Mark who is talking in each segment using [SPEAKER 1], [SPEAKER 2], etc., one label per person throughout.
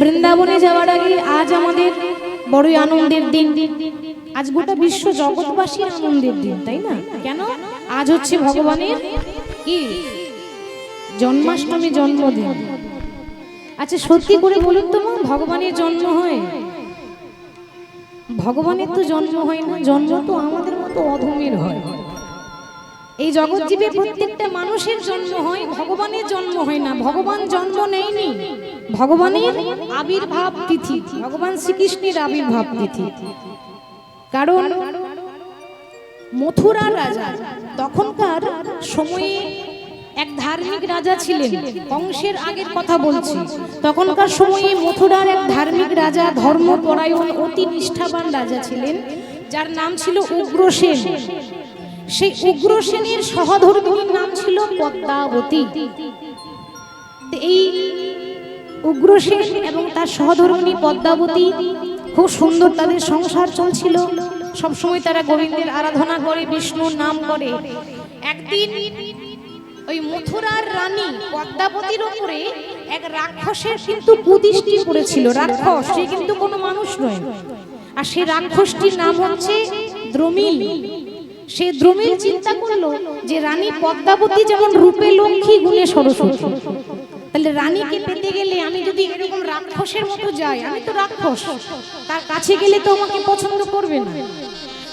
[SPEAKER 1] বৃন্দাবনে যাওয়ার আগে আজ আমাদের বড়ই আনন্দের দিন। আজ গোটা বিশ্ব জগৎবাসীর আনন্দের দিন, তাই না? কেন? আজ হচ্ছে ভগবানের কি জন্মাষ্টমী, জন্মদিন। আচ্ছা সত্যি করে বলুন তো, ভগবানের জন্ম হয়? ভগবানের তো জন্ম হয় না, জন্ম তো আমাদের মতো অধমের হয়। এই জগৎজীবে প্রত্যেকটা মানুষের জন্ম হয়, ভগবানের জন্ম হয় না। ভগবান জন্ম নেয়নি, ভগবানের আবির্ভাব তিথি, ভগবান শ্রীকৃষ্ণের আবির্ভাব তিথি। কারণ মথুরার রাজা, তখনকার সময়ে এক ধার্মিক রাজা ছিলেন। কংসের আগের কথা বলছি। তখনকার সময়ে মথুরার এক ধার্মিক রাজা, ধর্মপরায়ণ অতি নিষ্ঠাবান রাজা ছিলেন, যার নাম ছিল উগ্রসেন। সেই উগ্রসেনের সহধর্মিনীর নাম ছিল পদ্মাবতী। এই উগ্রসেন এবং তার সহধর্মিনী পদ্মাবতী খুব সুন্দর তাদের সংসার চলছিল। সবসময় তারা গোবিন্দের আরাধনা করে, বিষ্ণুর নাম করে। একদিন ওই মথুরার রানী পদ্মাবতীর উপরে এক রাক্ষসের কিন্তু কুদৃষ্টি পড়েছিল। রাক্ষস, সে কিন্তু কোনো মানুষ নয়। আর সেই রাক্ষসটির নাম হচ্ছে দ্রোমিল। সে দ্রোমিল চিন্তা করলো যে রানী পদ্মাবতী যেমন রূপে লক্ষ্মী, গুণে সরস্বতী, তাহলে রানীকে পেতে গেলে আমি যদি এরকম রাক্ষসের মতো যাই, আমি তো রাক্ষস, তার কাছে গেলে তো আমাকে পছন্দ করবে না।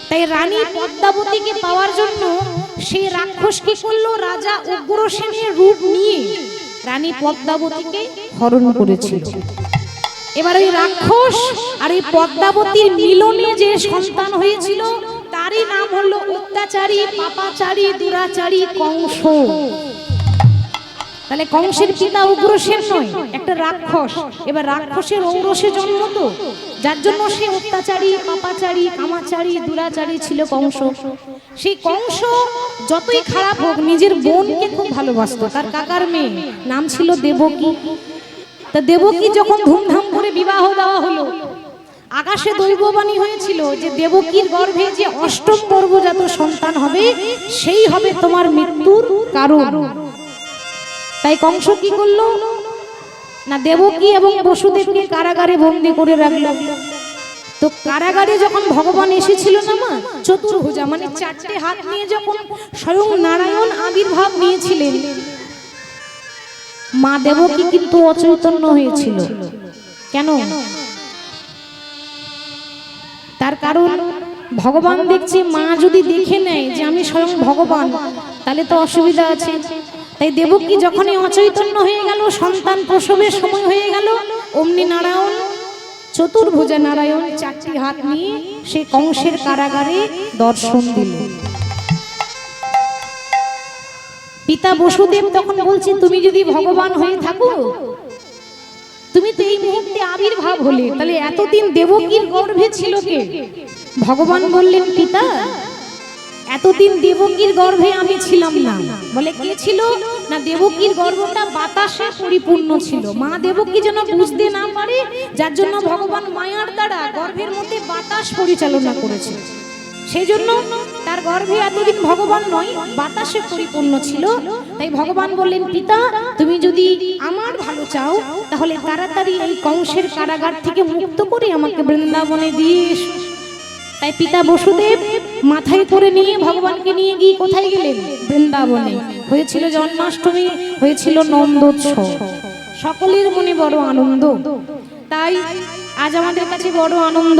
[SPEAKER 1] তাই রানী পদ্মাবতীকে পাওয়ার জন্য সেই রাক্ষস কি করলো, রাজা উগ্রসেনের রূপ নিয়ে রানী পদ্মাবতীকে হরণ করেছিল। এবার ওই রাক্ষস আর এই পদ্মাবতীর মিলনে যে সন্তান হয়েছিল, তারই নাম হলো অত্যাচারী, পাপাচারী, দুরাচারী কংস। তাহলে কংসের পিতা উগ্রসেন নয়, একটা রাক্ষস। এবার রাক্ষসের ঔরসে জন্ম, তো যার জন্য সে অত্যাচারী, পাপাচারী, কামাচারী, দুরাচারী ছিল কংস। সেই কংস যতই খারাপ হোক, নিজের বোনকে খুব ভালোবাসতো। তার কাকার মেয়ে নাম ছিল দেবকী। তা দেবকী যখন ধুমধাম করে বিবাহ দেওয়া হলো, আকাশে দৈববাণী হয়েছিল যে দেবকীর গর্ভে যে অষ্টম গর্ভজাত সন্তান হবে, সেই হবে তোমার মৃত্যুর কারণ। তাই কংস কি করলো না, দেবকী এবং বসুদেবকে কারাগারে বন্দী করে রাখলো। তো কারাগারে যখন ভগবান এসেছিল না মা, চতুর্ভুজা মানে চারটে হাত নিয়ে যখন স্বয়ং নারায়ণ আবির্ভাব নিয়েছিলেন, মা দেবকী কিন্তু অচৈতন্য হয়েছিল। কেন? তার কারণ ভগবান দেখছে, মা যদি দেখে নেয় যে আমি স্বয়ং ভগবান, তাহলে তো অসুবিধা আছে। তাই দেবকী যখনই অচৈতন্য হয়ে গেল, সন্তান প্রসবের সময় হয়ে গেল, অমনি নারায়ণ, চতুর্ভুজা নারায়ণ চারটি হাত নিয়ে সেই কংসের কারাগারে দর্শন দিল। পিতা বসুদেব তখন বলছে, তুমি যদি ভগবান হয়ে থাকো, তুমি তো এই মুহূর্তে আবির্ভাব হলে, তাহলে এতদিন দেবকীর গর্ভে ছিল কে? ভগবান বললেন, পিতা এতদিন দেবকীর গর্ভে আমি ছিলাম না। বলে কে ছিল না, দেবকীর গর্ভটা বাতাসে পরিপূর্ণ ছিল। মা দেবকী যেন বুঝতে না পারে, যার জন্য ভগবান মায়ার দ্বারা গর্ভের মধ্যে বাতাস পরিচালনা করেছে। সেই জন্য তার গর্ভে এতদিন ভগবান নয়, বাতাসে পরিপূর্ণ ছিল। তাই ভগবান বললেন, পিতা তুমি যদি আমার ভালো চাও, তাহলে তাড়াতাড়ি এই কংসের কারাগার থেকে মুক্ত করে আমাকে বৃন্দাবনে দিয়ে এসো। তাই পিতা বসুদেব মাথায় করে নিয়ে ভগবানকে নিয়ে গিয়ে কোথায় গেলেন? বৃন্দাবনে। হয়েছিল জন্মাষ্টমী, হয়েছিল নন্দোৎসব। সকলের মনে বড় আনন্দ। তাই আজ আমাদের কাছে বড় আনন্দ।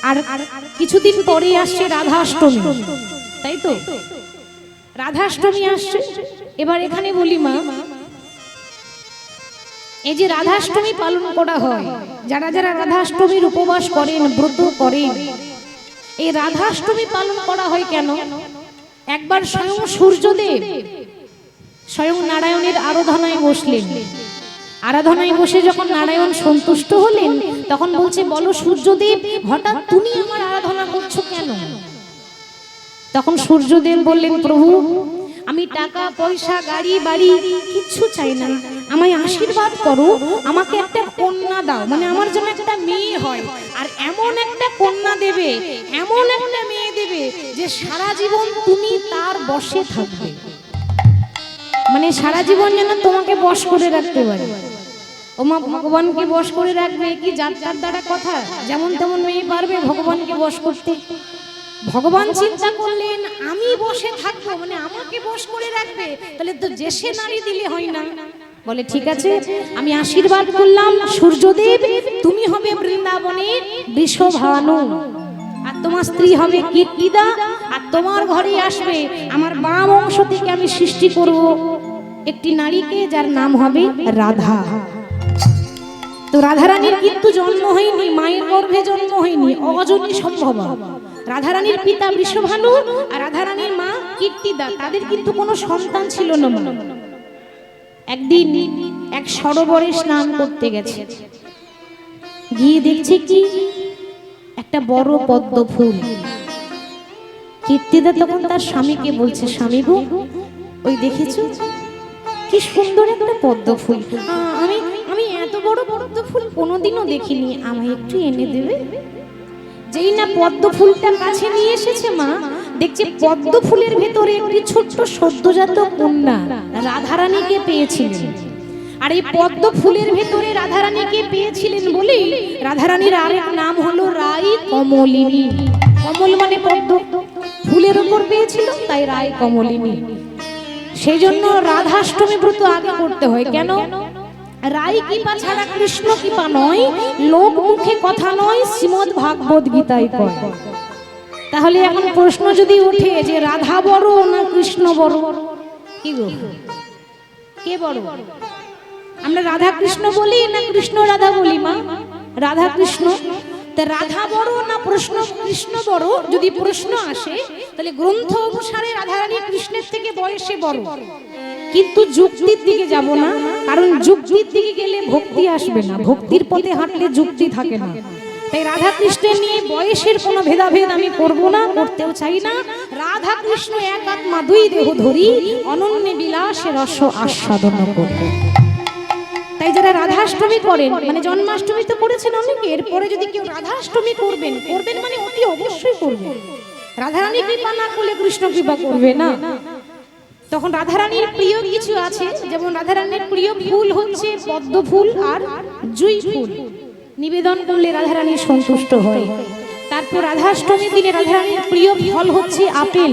[SPEAKER 1] আর কিছুদিন পরে আসছে রাধাষ্টমী, তাই তো? রাধাষ্টমী আসছে। এবার এখানে বলি মা, এই যে রাধাষ্টমী পালন করা হয়, যারা যারা রাধাষ্টমীর উপবাস করেন, ব্রত করেন, এই রাধাষ্টমী পালন করা হয় কেন? একবার স্বয়ং সূর্যদেব স্বয়ং নারায়ণের আরাধনায় বসলেন। আরাধনায় বসে যখন নারায়ণ সন্তুষ্ট হলেন, তখন বলছে, বলো সূর্যদেব, হঠাৎ তুমি আমার আরাধনা করছো কেন? তখন সূর্যদেব বললেন, প্রভু আমি টাকা পয়সা, গাড়ি বাড়ি কিচ্ছু চাই না, আমায় আশীর্বাদ করো, আমাকে একটা কন্যা দাও, মানে আমার জন্য একটা মেয়ে হয়। আর এমন একটা কন্যা দেবে, এমন একটা মেয়ে দেবে যে সারা জীবন তুমি তার বশে থাকবে, মানে সারা জীবন যেন তোমাকে বশ করে রাখতে পারে। ওমা ভগবানকে বশ করে রাখবে কি যাত্রার দ্বারা কথা, যেমন তেমন মেয়ে পারবে ভগবানকে বশ করতে? ভগবান চিন্তা করলেন আমি বসে থাকবো, মানে আমাকে বশ করে রাখবে, তাহলে তো যে সে নারী দিলে হয় না। বলে ঠিক আছে, আমি আশীর্বাদ করলাম সূর্যদেব, তুমি হবে বৃন্দাবনের বৃষভানু, আর তোমার স্ত্রী হবে কীর্তিদা, আর তোমার ঘরে আসবে আমার বাম অংশ থেকে আমি সৃষ্টি করব একটি নারীকে, যার নাম হবে রাধা। তো রাধারানীর কিন্তু জন্ম হয়নি, মায়ের গর্ভে জন্ম হয়নি, অজনী সম্ভবা। রাধারানীর পিতা বৃষভানু আর রাধারানীর মা কীর্তিদা, তাদের কিন্তু কোনো সন্তান ছিল না। একদিন এক সরোবরে স্নান করতে গেছে, গিয়ে দেখছে কি একটা বড় পদ্ম ফুল। কীর্তিদা তখন তার স্বামীকে বলছে, স্বামী গো, ওই দেখেছো কি সুন্দর একটা পদ্ম ফুল, আমি আমি এত বড় পদ্ম ফুল কোনোদিনও দেখিনি, আমায় একটু এনে দেবে? যেই না পদ্ম ফুলটা কাছে নিয়ে এসেছে মা, দেখছে পদ্ম ফুলের ভেতরে একটি ছোট্ট সদ্যজাত কন্যা রাধারানীকে পেয়েছিলেন। আর এই পদ্ম ফুলের ভেতরে রাধারানীকে পেয়েছিলেন বলেই রাধারানীর আরেক নাম হলো রাই কমলিনী। কমল মানে পদ্ম, ফুলের উপর পেয়েছিল তাই রাই কমলিনী। সেই জন্য রাধাষ্টমী ব্রত আগে করতে হয়। কেন? রাই কৃপা ছাড়া কৃষ্ণ কৃপা নয়, লোক মুখে কথা নয়, শ্রীমদ ভাগবত গীতায় কয়। তাহলে এখন প্রশ্ন যদি ওঠে যে রাধা বড় না কৃষ্ণ বড়, কি গো কে বড়? আমরা রাধা কৃষ্ণ বলি না কৃষ্ণ রাধা বলি? মা রাধা কৃষ্ণ। তা রাধা বড় না প্রশ্ন কৃষ্ণ বড় যদি প্রশ্ন আসে, তাহলে গ্রন্থ অনুসারে রাধারানী কৃষ্ণের থেকে বয়সে বড়। কিন্তু যুক্তির দিকে যাব না, কারণ যুক্তির দিকে গেলে ভক্তি আসবে না, ভক্তির পথে হাঁটলে যুক্তি থাকে না। তাই রাধা কৃষ্ণের নিয়ে বয়সের কোনো ভেদাভেদ আমি করব না, করতেও চাই না। রাধা কৃষ্ণ এক আত্মা দুই দেহ ধরি, অনন্য বিলাসে রস আস্বাদন করব। তাই যারা রাধাষ্টমী করেন, মানে জন্মাষ্টমী তো করেছেন অনেকে, এরপরে যদি কেউ রাধাষ্টমী করবেন মানে অতি অবশ্যই করবেন। রাধারানী কৃপা না করলে কৃষ্ণ কৃপা করবে না। তখন রাধারানীর প্রিয় কিছু আছে, যেমন রাধারানীর প্রিয় ফুল হচ্ছে পদ্ম ফুল আর জুঁই ফুল, নিবেদন করলে রাধারানী সন্তুষ্ট হয়। তারপর রাধাষ্টমীর দিনে রাধারানীর প্রিয় ফল হচ্ছে আপেল।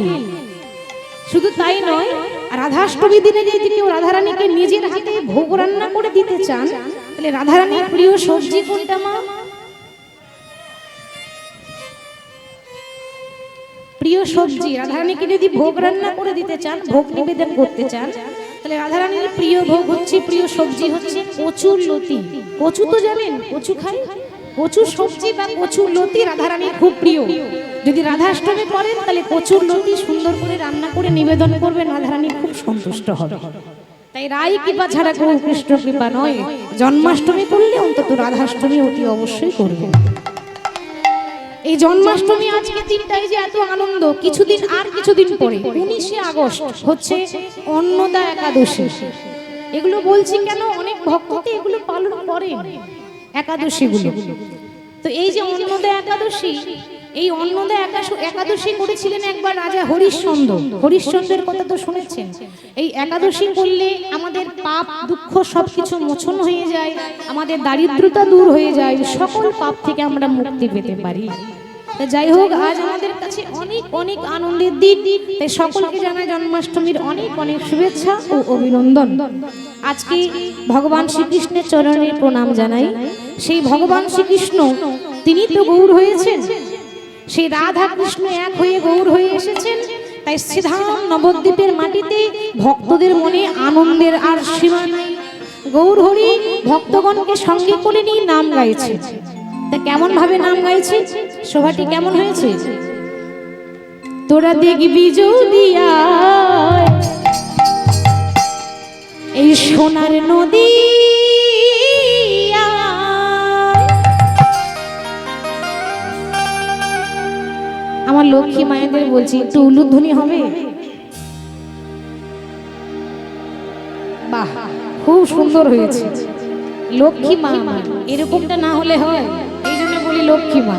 [SPEAKER 1] শুধু তাই নয়, রাধাষ্টমীর দিনে যদি কেউ রাধারানীকে নিজের হাতে ভোগ রান্না করে দিতে চান, তাহলে রাধারানীর প্রিয় সবজি কোনটা মা? প্রিয় সবজি রাধারানীকে যদি ভোগ রান্না করে দিতে চান, ভোগ নিবেদন করতে চান, তাহলে রাধারানীর প্রিয় ভোগ হচ্ছে, প্রিয় সবজি হচ্ছে কচুর লতি। কচু তো জানেন, কচু খাই, কচুর সবজি বা কচুর লতি রাধারানীর খুব প্রিয়। যদি রাধাষ্টমী করেন তাহলে কচুর লতি সুন্দর করে রান্না করে নিবেদন করবেন, রাধারানী খুব সন্তুষ্ট হবে। তাই রাই কৃপা ছাড়া কোনো কৃষ্ণ কৃপা নয়। জন্মাষ্টমী করলে অন্তত রাধাষ্টমী অতি অবশ্যই করবে। এই জন্মাষ্টমী আজকে দিনটাই যে এত আনন্দ, কিছুদিন পরে 19শে আগস্ট হচ্ছে অন্নদা একাদশী। এগুলো বলছি কেন, অনেক ভক্তকে এগুলো পালন করে একাদশীগুলো। তো এই যে অন্নদা একাদশী, এই অন্নদা একাদশী করেছিলেন একবার রাজা হরিশ্চন্দ্র। হরিশ্চন্দ্রের কথা তো শুনেছেন। এই একাদশী করলে আমাদের পাপ দুঃখ সবকিছু মোচন হয়ে যায়, আমাদের দারিদ্রতা দূর হয়ে যায়, সকল পাপ থেকে আমরা মুক্তি পেতে পারি। যাই হোক, আজ আমাদের কাছে অনেক অনেক আনন্দের দিন। তাই সকলকে জানাই জন্মাষ্টমীর অনেক অনেক শুভেচ্ছা ও অভিনন্দন। আজকে ভগবান শ্রীকৃষ্ণের চরণে প্রণাম জানাই। সেই ভগবান শ্রীকৃষ্ণ তিনি তো গৌর হয়েছেন, সেই রাধা কৃষ্ণ এক হয়ে গৌর হয়ে এসেছেন। তাই শ্রীধাম নবদ্বীপের মাটিতে ভক্তদের মনে আনন্দের আর সীমা নাই। গৌর হরি ভক্তগণকে সঙ্গে করে নিয়ে নাম গাইছে। তা কেমন ভাবে নাম গাইছে, শোভাটি কেমন হয়েছে? তোরা দেখবি যদি এই সোনার নদী, আমার লক্ষ্মী মায়েদের বলছি একটু উলুধ্বনি হবে। বাহ, খুব সুন্দর হয়েছে। লক্ষ্মী মা, এরকমটা না হলে হয়, এই জন্য বলি লক্ষ্মী মা।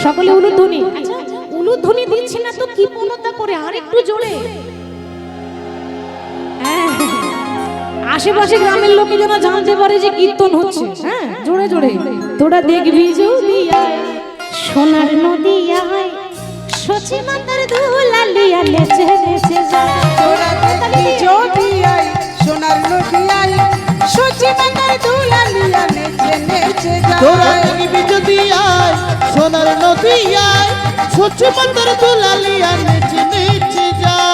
[SPEAKER 1] সকলে উলুধ্বনি। আচ্ছা, উলুধ্বনি দিচ্ছি না তো কি পূর্ণতা করে, আর একটু জোরে। আশেপাশে গ্রামের লোকে যেন জানতে পারে যে কীর্তন হচ্ছে। হ্যাঁ, জোরে জোরে তোরা দেখবি যদি আয় সোনার নদী আয় সচি মাতার দুলালিয়া নেচে নেচে যায়।
[SPEAKER 2] তোরা দেখবি যদি আয় সোনার নদী আয় সচি মাতার দুলালিয়া নেচে নেচে যায়।
[SPEAKER 3] তোরা দেখবি যদি আয় সোনার নদী আয় সচি মাতার দুলালিয়া নেচে নেচে যায়।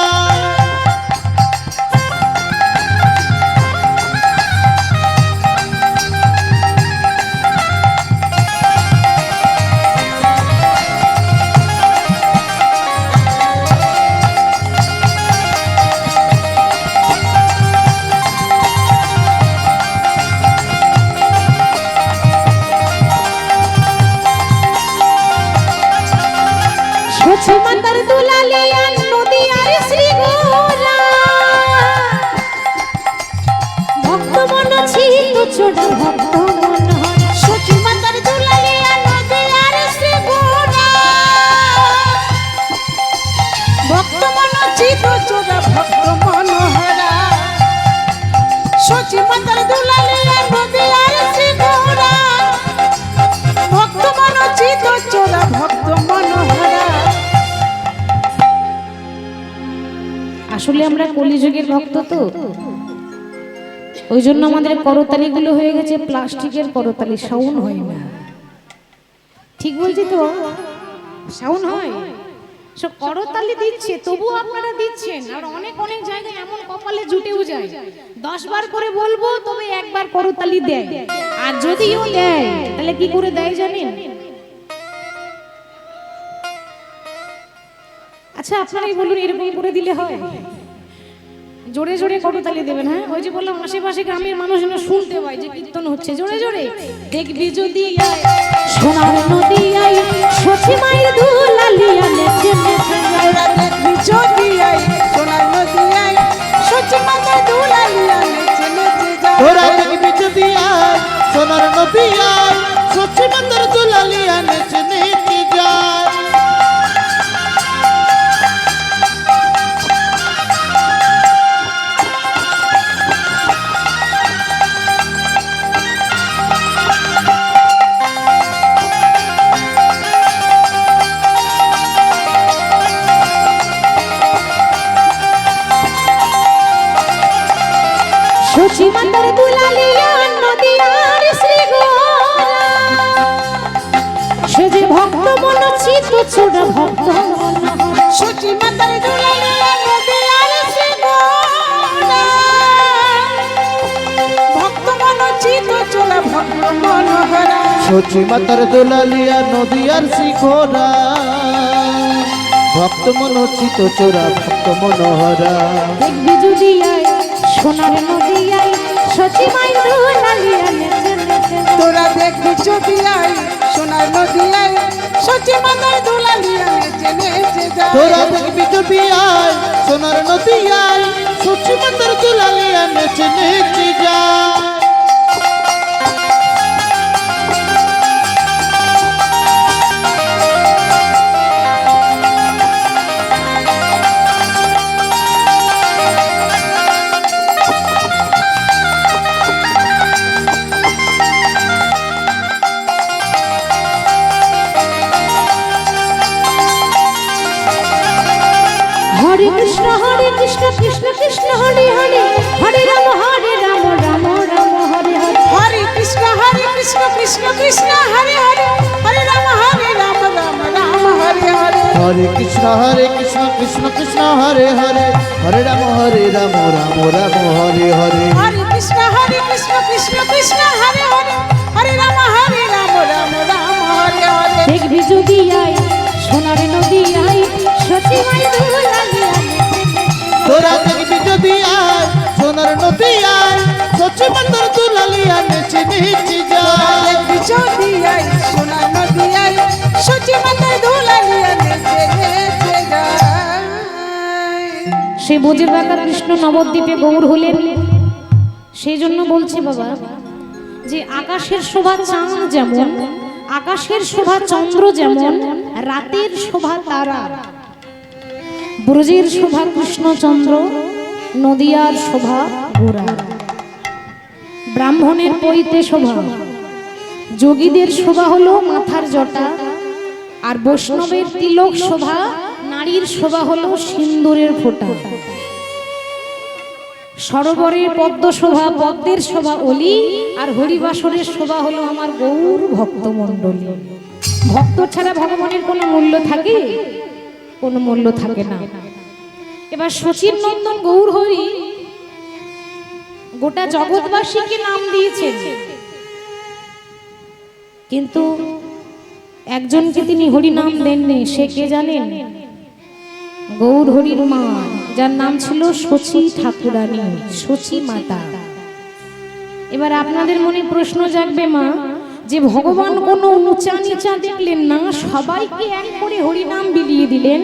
[SPEAKER 1] সচি মাতার দুলালিয়া নদী আর শ্রী গৌরা ভক্ত মন ছিল ছোড়া ভক্ত মন
[SPEAKER 2] সচি মাতার দুলালিয়া নদী আর শ্রী গৌরা ভক্ত মন চিত চোরা ভক্ত মনোহরা। সচি মাতার দুলালিয়া নদী আর শ্রী গৌরা ভক্ত মন চিত চোরা ভক্ত মনোহরা।
[SPEAKER 1] আসলে আমরা কলিযুগের ভক্ত তো, ওই জন্য আমাদের করতালিগুলো হয়ে গেছে প্লাস্টিকের করতালি, সাউন্ড হয় না। ঠিক বলছি তো? সাউন্ড হয়, সব করতালি দিচ্ছে, তবু আপনারা দিচ্ছেন। আর অনেক অনেক জায়গায় এমন কপালে জুটেও যায় 10 বার করে বলবো তবে একবার করতালি দেয়। আর যদিও দেয় তাহলে কি করে দেয় জানেন? আচ্ছা আপনারাই বলুন, এরকম করে দিলে হয়? জোরে জোরে করতালি দেবেন। হ্যাঁ, ওই যে বললাম আশেপাশে গ্রামের মানুষ যেন শুনতে পায় যে কীর্তন হচ্ছে। জোরে জোরে দেখবি যদি আয় সোনার নদী আয় সচি মায়ের দুলালিয়া নেচে নেচে যায়।
[SPEAKER 2] তোরা দেখবি যদি আয় সোনার নদী আয় সচি মাতার দুলালিয়া নেচে নেচে যায়।
[SPEAKER 3] তোরা দেখবি যদি আয় সোনার নদী আয় সচি মাতার দুলালিয়া নেচে নেচে যায়।
[SPEAKER 1] সচি মাতার দুলালিয়া নদী আর শ্রী গৌরা সে যে ভক্ত মন চিত ছোড়া ভক্ত মন।
[SPEAKER 2] সচি মাতার দুলালিয়া নদী আর শ্রী গৌরা ভক্ত মন চিত চোরা ভক্ত মনোহরা।
[SPEAKER 3] সচি মাতার দুলালিয়া নদী আর শিখরা ভক্ত মনোচিত চোরা ভক্ত মনোহরা।
[SPEAKER 1] দেখবি যদি আয় সোনার নদী আয় সচি মায়ের দুলালিয়া নেচে নেচে যায়।
[SPEAKER 2] তোরা দেখবি যদি আয় সোনার নদী আয় সচি মাতার দুলালিয়া নেচে নেচে যায়।
[SPEAKER 3] তোরা দেখবি যদি আয় সোনার নদী আয় সচি মাতার দুলালিয়া নেচে নেচে যায়।
[SPEAKER 1] হরে কৃষ্ণ কৃষ্ণ কৃষ্ণ হরে হরে হরে রাম রাম রাম হরে হরে।
[SPEAKER 2] হরে কৃষ্ণ কৃষ্ণ কৃষ্ণ হরে হরে হরে রাম রাম রাম হরে হরে।
[SPEAKER 3] হরে কৃষ্ণ কৃষ্ণ কৃষ্ণ হরে হরে হরে রাম রাম রাম হরে হরে।
[SPEAKER 2] হরে কৃষ্ণ কৃষ্ণ কৃষ্ণ হরে হরে হরে রাম রাম রাম হরে হরে।
[SPEAKER 1] দেখবি যদি আয় সোনার নদী আয় সচি মায়ের দুলালিয়া নেচে নেচে যায়।
[SPEAKER 3] তোরা দেখবি যদি আয় সোনার নদী আয় সচি মাতার দুলালিয়া নেচে নেচে যায়।
[SPEAKER 2] দেখবি যদি আয় সোনার নদী আয় সচি মাতার দুলালিয়া নেচে নেচে যায়।
[SPEAKER 1] সে বোঝের বাঁকা কৃষ্ণ নবদ্বীপে গৌর হলেন। সেই জন্য বলছি বাবা যে আকাশের শোভা চাঁদ যেমন, আকাশের শোভা চন্দ্র যেমন, রাতের শোভা তারা, ব্রজের শোভা কৃষ্ণচন্দ্র, নদিয়ার শোভা গোরা। ব্রাহ্মণের পৈতে শোভা, যোগীদের শোভা হলো মাথার জটা, আর বৈষ্ণবের তিলক শোভা, নারীর শোভা হলো সিন্দুরের ফোঁটা। সরোবরের পদ্ম শোভা, পদ্মের শোভা অলি, আর হরিবাসরের শোভা হলো আমার গৌর ভক্তমণ্ডলী। ভক্ত ছাড়া ভগবানের কোনো মূল্য থাকে? কোনো মূল্য থাকে না। এবার শচীর নন্দন গৌর হরি গোটা জগৎবাসীকে নাম দিয়েছেন, কিন্তু একজনকে তিনি হরি নাম দেননি। সে কে জানেন? গৌর হরির মা, যার নাম ছিল শচী ঠাকুরানী, শচী মাতা। এবার আপনাদের মনে প্রশ্ন জাগবে মা, যে ভগবান কোনো উঁচা নিচা দেখলেন না, সবাইকে এক করে হরিনাম বিলিয়ে দিলেন,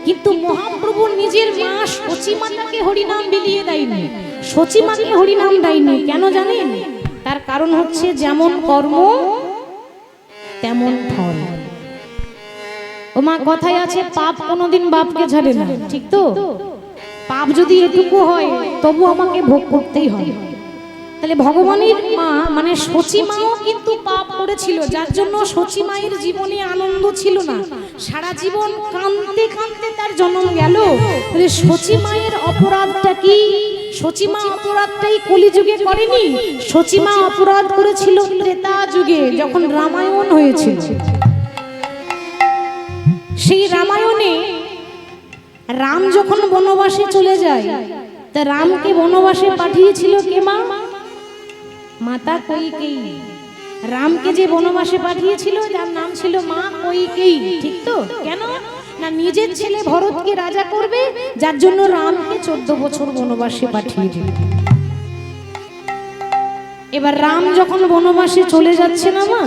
[SPEAKER 1] কিন্তু মহাপ্রভু নিজের মা শচী মাতাকে হরিনাম বিলিয়ে দেয়নি, শচী মাকে হরিনাম দেয়নি। কেন জানেন? তার কারণ হচ্ছে যেমন কর্ম তেমন ফল। ও মা, কথায় আছে পাপ কোনোদিন বাপকে ছাড়ে না, ঠিক তো? পাপ যদি এটুকু হয় তবু আমাকে ভোগ করতেই হয়। তাহলে ভগবানের মা মানে শচী মাও কিন্তু পাপ করেছিল, যার জন্য শচী মায়ের জীবনে আনন্দ ছিল না, সারা জীবন কাঁদতে কাঁদতে তার জন্ম গেল। তাহলে শচী মায়ের অপরাধটা কি? শচী মা অপরাধটাই কলিযুগে করেনি, শচী মা অপরাধ করেছিল ত্রেতা যুগে, যখন রামায়ণ হয়েছিল। সেই রামায়ণে রাম যখন বনবাসে চলে যায়, তা রামকে বনবাসে পাঠিয়েছিল কে মা? মাতা কইকেয়ী। রামকে যে বনবাসে পাঠিয়েছিল যার নাম ছিল মা কইকেয়ী, ঠিক তো? কেন না নিজের ছেলে ভরতকে রাজা করবে, যার জন্য রামকে 14 বছর বনবাসে পাঠিয়ে দিল। এবার রাম যখন বনবাসে চলে যাচ্ছে না মা,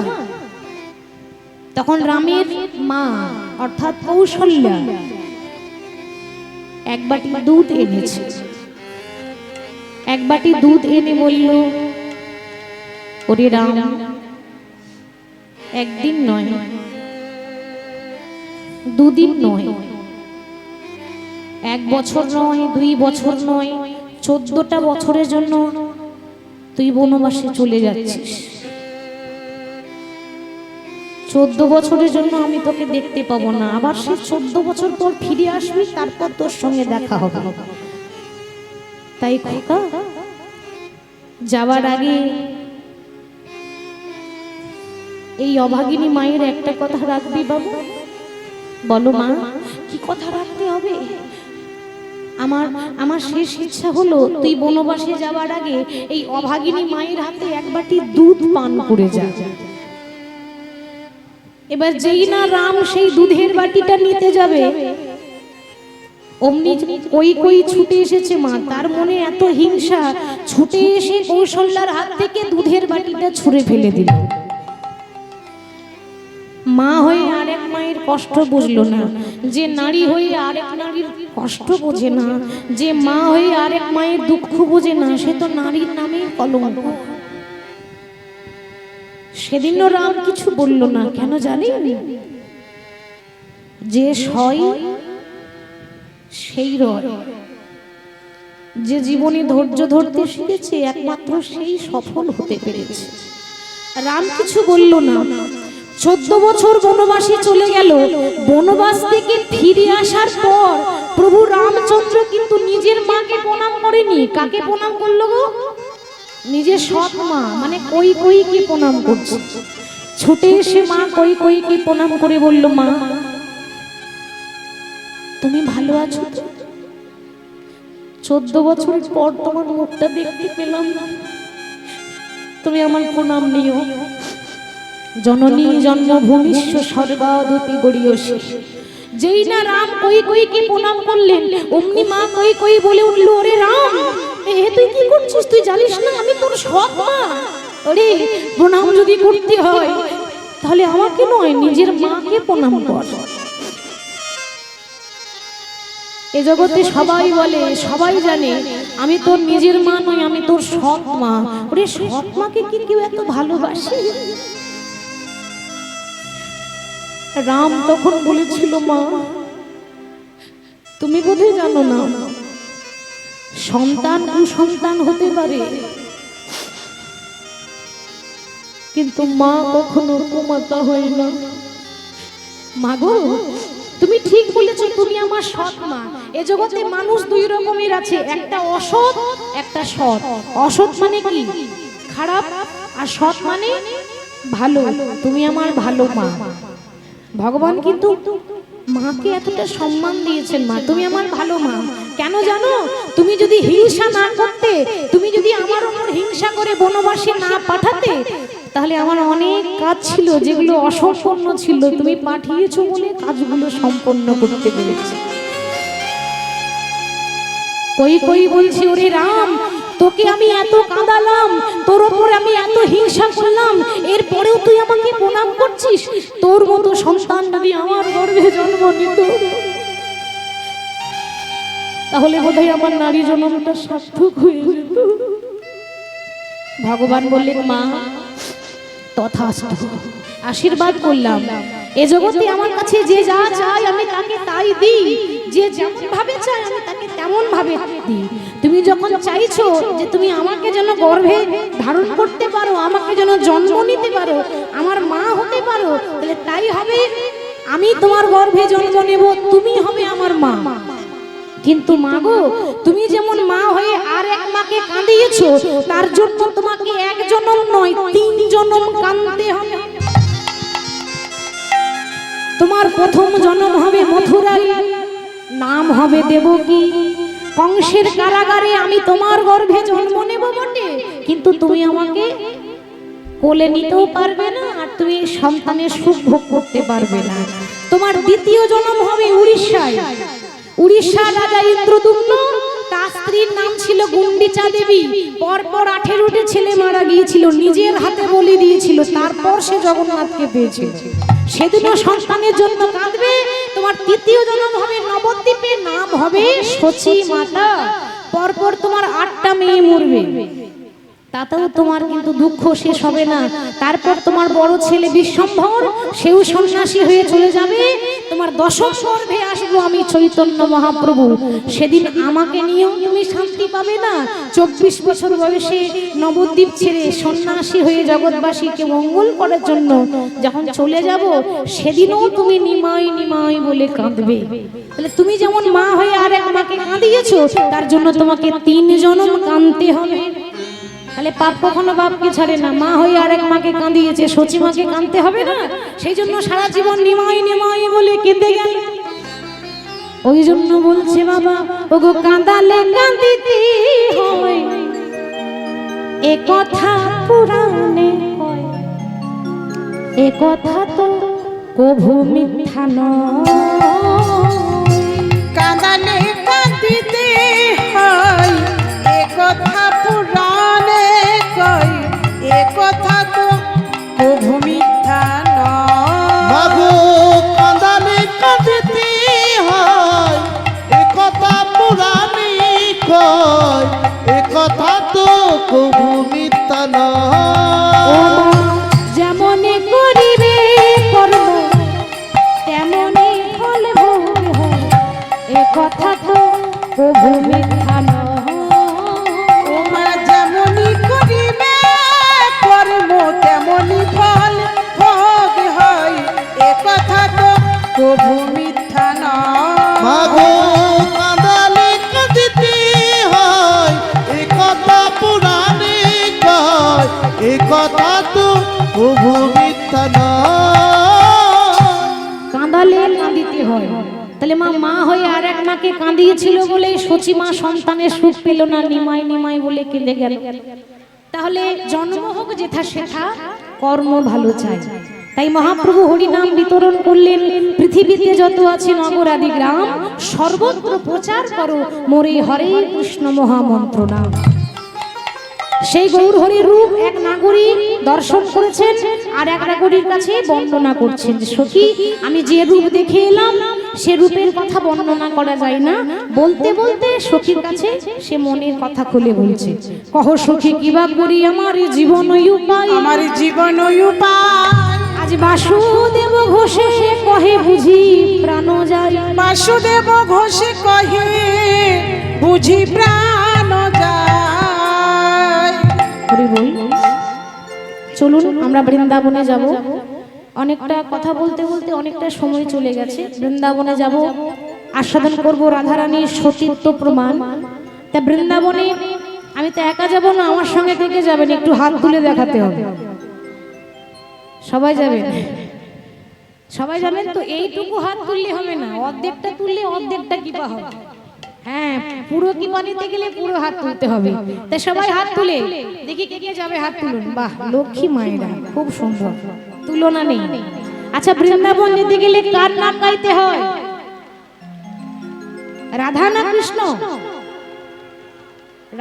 [SPEAKER 1] তখন রামের মা অর্থাৎ কৌশল্যা এক বাটি দুধ এনেছে। এক বাটি দুধ এনে বলল, ওরে রাম, একদিন নয়, দুদিন নয়, 1 বছর নয়, 2 বছর নয়, 14টা বছরের জন্য তুই বনবাসে চলে যাচ্ছিস। 14 বছরের জন্য আমি তোকে দেখতে পাবো না, আবার সে 14 বছর পর ফিরে আসবি, তারপর তোর সঙ্গে দেখা হবে। তাই খোকা, যাওয়ার আগে এই অভাগিনী মায়ের একটা কথা রাখবি বাবু। বলো মা, কি কথা রাখতে হবে? আমার শেষ ইচ্ছা হলো তুই বনবাসে যাওয়ার আগে এই অভাগিনী মায়ের হাতে 1 বাটি দুধ পান করে যা। এবার যেই না রাম সেই দুধের বাটিটা নিতে যাবে, অমনি কই ছুটে এসেছে মা। তার মনে এত হিংসা, ছুটে এসে কৌশল্যার হাত থেকে দুধের বাটিটা ছুঁড়ে ফেলে দিল। মা হয়ে আরেক মায়ের কষ্ট বুঝলো না, যে নারী হয়ে আরেক নারীর কষ্ট বোঝে না, যে মা হয়ে আরেক মায়ের দুঃখ বোঝে না, সে তো নারীর নামে কলঙ্ক। সেদিনও রাম কিছু বলল না। কেন জানি? যে সয় সেই রয়। যে জীবনে ধৈর্য ধরতে শিখেছে একমাত্র সেই সফল হতে পেরেছে। রাম কিছু বলল না। 14 বছর বনবাসে চলে গেল। বনবাস থেকে ফিরে আসার পর প্রভু রামচন্দ্র কিন্তু নিজের মাকে প্রণাম করেনি। কাকে প্রণাম করলো গো? নিজের সৎ মা মানে কইকে প্রণাম করছে। ছুটে এসে মা কইকে প্রণাম করে বলল, মা তুমি ভালো আছো তো? 14 বছর পর তোমার মুখটা দেখতে পেলাম, তুমি আমার প্রণাম নিও। জননী জন্মভূমিষ্য স্বর্গাদপি গড়িয়সী। যেই না রাম কইকে প্রণাম করলেন, অমনি মা কই বলে উঠল, ওরে রাম, তুই কি করছিস? তুই জানিস না আমি তোর সৎ মা? ওরে, প্রণাম যদি করতে হয় তাহলে আমাকে নয়, নিজের মাকে প্রণাম কর। এ জগতে সবাই বলে, সবাই জানে আমি তোর নিজের মা নই, আমি তোর সৎ মা। ওরে, সৎ মাকে কি কেউ এত ভালোবাসে? রাম তখন বলেছিল, মা তুমি বোধহয় জানো না, সন্তান কুসন্তান হতে পারে, কিন্তু মা কখনো কুমাতা হয় না। মাগো তুমি ঠিক বলেছো, তুমি আমার সৎ মা। এ জগতে মানুষ দুই রকমের আছে, একটা অসৎ একটা সৎ। অসৎ মানে কি? খারাপ, আর সৎ মানে ভালো। তুমি আমার ভালো মা। ভগবান কিন্তু মাকে এতটা সম্মান দিয়েছেন। মা তুমি আমার ভালো মা। কেন জানো? তুমি যদি হিংসা না করতে, তুমি যদি আমার উপর হিংসা করে বনবাসে না পাঠাতে, তাহলে আমার অনেক কাজ ছিল যেগুলো অসম্পূর্ণ ছিল, তুমি পাঠিয়েছো বলে কাজগুলো সম্পন্ন করতে পেরেছি। কই কই বলছি, ওরে রাম, তোকে আমি এত কাঁদালাম, তোর ওপর আমি এত হিংসা করলাম, এরপরেও তুই আমাকে প্রণাম করছিস? তোর মতো সন্তান যদি আমার গর্ভে জন্ম নিত, তাহলে বোধহয় আমার নারী জন্মটা সার্থক হয়ে যেত। ভগবান বললেন, মা তথাস্তু, আশীর্বাদ করলাম। এ জগতে আমার কাছে যে যা চাই আমি তাকে তাই দিই, যে যেমন ভাবে চাই আমি তাকে তেমন ভাবে দিই। তুমি যখন চাইছো যে তুমি আমাকে যেন গর্ভে ধারণ করতে পারো, আমাকে যেন জন্ম নিতে পারো, আমার মা হতে পারো, তাহলে তাই হবে। আমি তোমার গর্ভে জন্ম নেব, তুমি হবে আমার মা। কিন্তু মা গো, তুমি যেমন মা হয়ে আর এক মাকে কাঁদিয়েছো, তার জন্য তোমাকে এক জনম নয় 3 জনম কাঁদতে হবে। তোমার প্রথম জন্ম হবে মথুরায়, নাম হবে দেবকী। কংসের কারাগারে আমি তোমার গর্ভে জন্ম নেব বটে, কিন্তু তুমি আমাকে কোলে নিতেও পারবে না, আর তুমি সন্তানের সুখ ভোগ করতে পারবে না। তোমার দ্বিতীয় জন্ম হবে উড়িষ্যায়। উড়িষ্যার রাজা ইন্দ্রদুম্ন, তার স্ত্রীর নাম ছিল গুন্ডিচা দেবী। পরপর 18টি ছেলে মারা গিয়েছিল, নিজের হাতে বলি দিয়েছিল, তারপর সে জগন্নাথকে পেয়েছে। সেদিনও সন্তানের জন্য কাঁদবে। তোমার তৃতীয় জন্ম হবে নবদ্বীপে, নাম হবে সচী মাতা। পরপর তোমার 8টা মেয়ে মরবে, তাতেও তোমার কিন্তু দুঃখ শেষ হবে না। তারপর তোমার বড় ছেলে বিশ্বম্ভর, সেও সন্ন্যাসী হয়ে চলে যাবে। তোমার 10ম গর্ভে আসবো আমি চৈতন্য মহাপ্রভু। সেদিন আমাকে নিয়েও তুমি শান্তি পাবে না। 24 বছর বয়সে নবদ্বীপ ছেড়ে সন্ন্যাসী হয়ে জগৎবাসীকে মঙ্গল করার জন্য যখন চলে যাব, সেদিনও তুমি নিমাই নিমাই বলে কাঁদবে। তাহলে তুমি যেমন মা হয়ে আর এক মাকে কাঁদিয়েছো, তার জন্য তোমাকে 3 জনম কাঁদতে হবে। তাহলে পাপ কখনো বাপকে ছাড়ে না। মা হয়ে আরেক মাকে কাঁদিয়েছে, সচী মাকে কাঁদতে হবে না? সেই জন্য সারা জীবন নিমাই নিমাই বলে কেঁদে গেল। ওই জন্য বলছে বাবা, ওগো কাঁদালে কাঁদিতে হয়, এ কথা পুরাণে কয়, এ কথা তো কভু মিথ্যা নয়।
[SPEAKER 2] কাঁদালে কাঁদিতে হয়, এ কথা পুরাণে কয়, এ কথা তো কভু মিথ্যা নয়।
[SPEAKER 3] মাগো কাঁদালে কাঁদিতে হয়, এ কথা পুরাণে কয়, এ কথা তো কভু মিথ্যা নয়।
[SPEAKER 1] যেমনই করিবে কর্ম তেমনই ফল ভোগ হয়, এ কথা তো কভু মিথ্যা নয়।
[SPEAKER 2] ওমা যেমনই করিবে কর্ম তেমনই ফল ভোগ হয়, এ কথা তো কভু মিথ্যা নয়।
[SPEAKER 3] মাগো কাঁদালে কাঁদিতে হয়, এ কথা পুরাণে কয়, এ কথা তো কভু মিথ্যা নয়।
[SPEAKER 1] কাঁদালে কাঁদিতে হয়। তাহলে মা হয়ে আর এক মাকে কাঁদিয়েছিল বলে সচী মা সন্তানের সুখ পেল না, নিমাই নিমাই বলে কেঁদে গেল। তাহলে জন্ম হোক যেথা সেথা, কর্ম ভালো চাই। তাই মহাপ্রভু হরিনাম বিতরণ করলেন, পৃথিবীতে যত আছে নগর আদি গ্রাম, সর্বত্র প্রচার করো মোরে হরে কৃষ্ণ মহামন্ত্র নাম। সেই গৌর হরির রূপ এক নাগরিক দর্শন করেছেন, আর এক নাগরিক কাছে বর্ণনা করছেন যে সখী আমি যে রূপ দেখে এলাম, সে রূপের কথা বর্ণনা করা যায় না। বলতে বলতে সখীর কাছে সে মনের কথা খুলে বলছে, কহ সখী কিবা করি আমার জীবন উপায়,
[SPEAKER 2] আমার জীবন উপায়।
[SPEAKER 1] আজ বাসুদেব ঘোষে কহে বুঝি প্রাণ যায়,
[SPEAKER 2] বাসুদেব ঘোষে কহে বুঝি প্রাণ যায়।
[SPEAKER 1] হরি বল। চলুন আমরা বৃন্দাবনে যাব। অনেকটা কথা বলতে বলতে অনেকটা সময় চলে গেছে। বৃন্দাবনে যাব, আস্বাদন করব রাধারানীর সতীত্ব প্রমাণ। তা বৃন্দাবনে আমি তো একা যাব না, আমার সঙ্গে থেকে যাবেন, একটু হাত তুলে দেখাতে হবে। সবাই যাবেন? সবাই যাবেন তো? এইটুকু হাত তুললে হবে না, অর্ধেকটা তুললে অর্ধেকটা কৃপা হবে। হ্যাঁ, পুরো কৃপা নিতে গেলে পুরো হাত তুলতে হবে। তাই সবাই হাত তুলে দেখি কে কে যাবে, হাত তুলুন। বাহ, লক্ষ্মী মায়েরা, খুব সুন্দর, তুলনা নেই। আচ্ছা, বৃন্দাবন যেতে গেলে কার নাম গাইতে হয়? রাধা না কৃষ্ণ?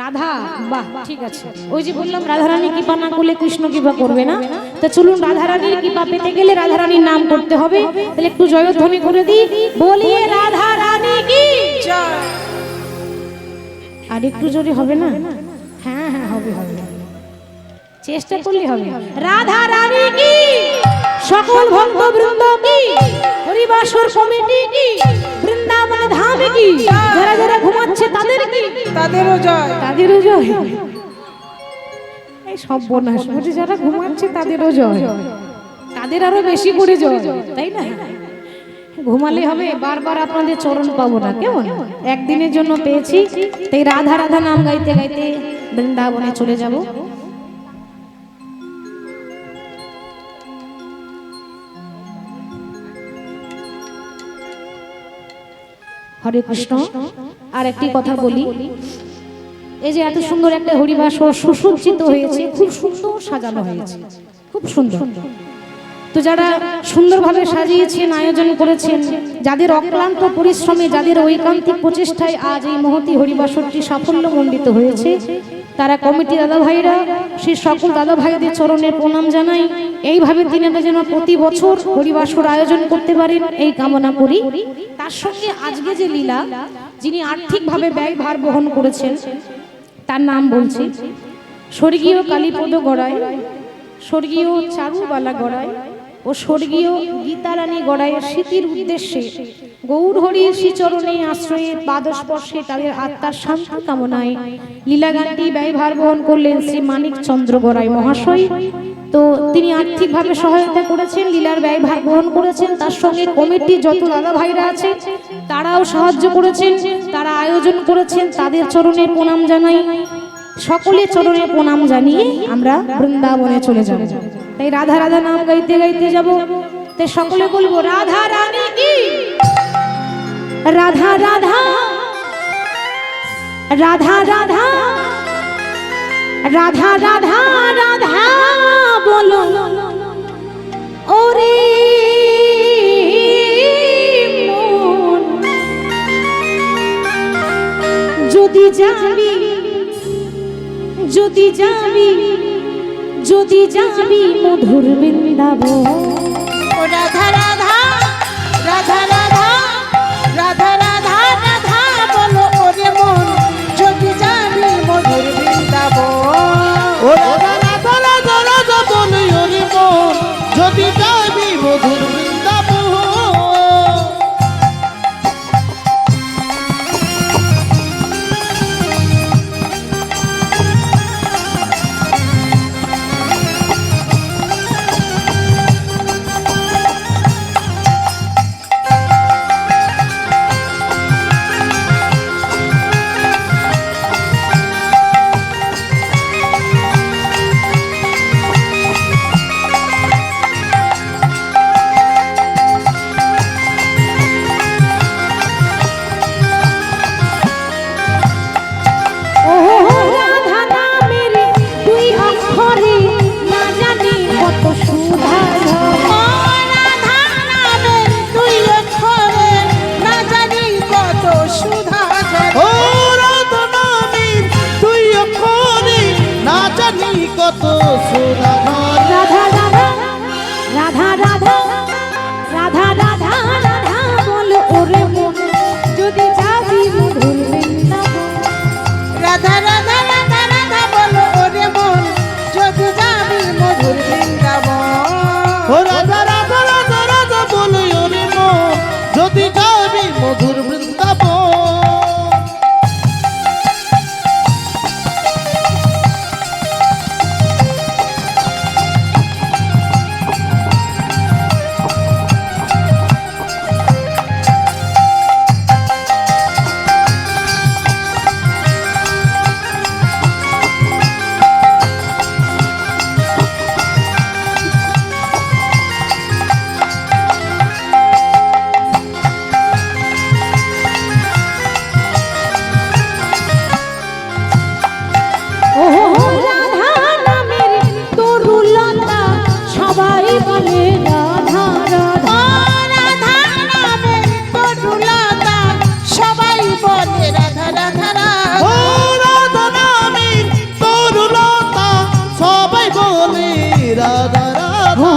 [SPEAKER 1] রাধা। বাহ, ঠিক আছে। ওই যে বললাম রাধারানী কৃপা না করলে কৃষ্ণ কৃপা করবে না। তো চলুন, রাধারানীর কৃপা পেতে গেলে রাধারানীর নাম করতে হবে। তাহলে একটু জয়ধ্বনি করে দিই, বলিয়ে রাধা রানী কি
[SPEAKER 2] জয়।
[SPEAKER 1] আর একটু জোরে হবে না? হ্যাঁ হ্যাঁ, হবে হবে, চেষ্টা করলে হবে। রাধা রানী কি, সকল ভক্ত বৃন্দ কি, হরিবাসর কমিটি কি, বৃন্দাবন ধাম কি, যারা যারা ঘুমাচ্ছে তাদের কি,
[SPEAKER 2] তাদেরও জয়।
[SPEAKER 1] তাদেরও জয়। এই সব বোনাস বুঝে, যারা ঘুমাচ্ছে তাদেরও জয়, তাদের আরো বেশি করে জয়, তাই না? ঘুমালে হবে? বারবার আপনাদের চরণ পাবো না, কেমন? একদিনের জন্য পেয়েছি, তাই রাধা রাধা নাম গাইতে গাইতে বৃন্দাবনে চলে যাব। হরে কৃষ্ণ। আর একটি কথা বলি, এই যে এত সুন্দর একটা হরিবাসর সুসজ্জিত হয়েছে, খুব সুন্দর সাজানো হয়েছে, খুব সুন্দর। তো যারা সুন্দরভাবে সাজিয়েছেন, আয়োজন করেছেন, যাদের অক্লান্ত পরিশ্রমে, যাদের ঐকান্তিক প্রচেষ্টায় আজ এই মহতী হরিবাসরটি সাফল্যমণ্ডিত হয়েছে, তারা কমিটি দাদা ভাইরা, সেই সকল দাদা ভাইদের চরণে প্রণাম জানাই। এইভাবে তিনারা যেন প্রতি বছর হরিবাসর আয়োজন করতে পারেন, এই কামনা করি। তার সঙ্গে আজকে যে লীলা, যিনি আর্থিকভাবে ব্যয়ভার বহন করেছেন, তার নাম বলছি স্বর্গীয় কালীপদ গড়াই, স্বর্গীয় চারুবালা গড়াই ও স্বর্গীয় গীতারানী গড়াইয়ের স্মৃতির উদ্দেশ্যে গৌর হরির শ্রীচরণে আশ্রয়ে পাদস্পর্শে তাদের আত্মার শান্তি কামনায় লীলাগানটি ব্যয়ভার বহন করলেন শ্রী মানিক চন্দ্র গড়াই মহাশয়। তো তিনি আর্থিকভাবে সহায়তা করেছেন, লীলার ব্যয়ভার বহন করেছেন। তার সঙ্গে কমিটির যত দাদা ভাইরা আছে তারাও সাহায্য করেছেন, তারা আয়োজন করেছেন, তাদের চরণে প্রণাম জানাই। সকলে চরণে প্রণাম জানিয়ে আমরা বৃন্দাবনে চলে যাব। তাই রাধা রাধা নাম গাইতে গাইতে যাব। তাই সকলে বলবো রাধা রানী কি, রাধা রাধা রাধা রাধা রাধা রাধা রাধা বলো ওরে মন, যদি যাবি, যদি যাবি, যদি যাবি মধুর বৃন্দাবন।
[SPEAKER 2] ও রাধা রাধা রাধা রাধা রাধা রাধা রাধা বলো ওরে মন, যদি যাবি মধুর বৃন্দাবন।
[SPEAKER 3] ও রাধা রাধা রাধা রাধা বলি হরি মন, যদি যাবি মধুর বৃন্দাবন।
[SPEAKER 1] ও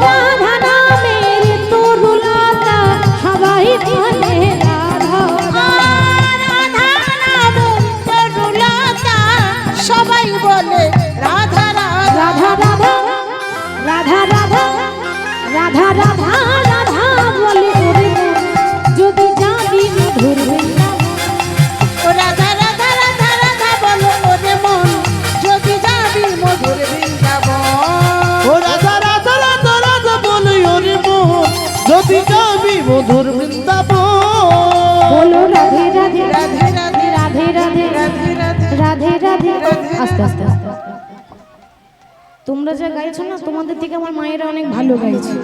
[SPEAKER 1] রাধা নামের তরুলতা সবাই বলে রাধা
[SPEAKER 2] রাধা নামের তরুলতা সবাই বলে রাধা রাধা
[SPEAKER 1] রাধা রাধা রাধা রাধা রাধা রাধা বলে ওরে মন, যদি যাবি মধুর বৃন্দাবন।
[SPEAKER 2] ও রাধা রাধা রাধা রাধা বলো ওরে মন যদি যাবি মধুর বৃন্দাবন
[SPEAKER 3] ও রাধা রাধা রাধা রাধা বলে ওরে মন, যদি যাবি মধুর বৃন্দাবন।
[SPEAKER 1] বলো রাধে রাধে
[SPEAKER 2] রাধে রাধে
[SPEAKER 1] রাধে রাধে
[SPEAKER 2] রাধে রাধে
[SPEAKER 1] রাধে রাধে
[SPEAKER 2] রাধে।
[SPEAKER 1] আস্তে আস্তে আস্তে আস্তে। তোমরা যা গাইছো না তোমাদের থেকে আমার মায়েরা অনেক ভালো গাইছে,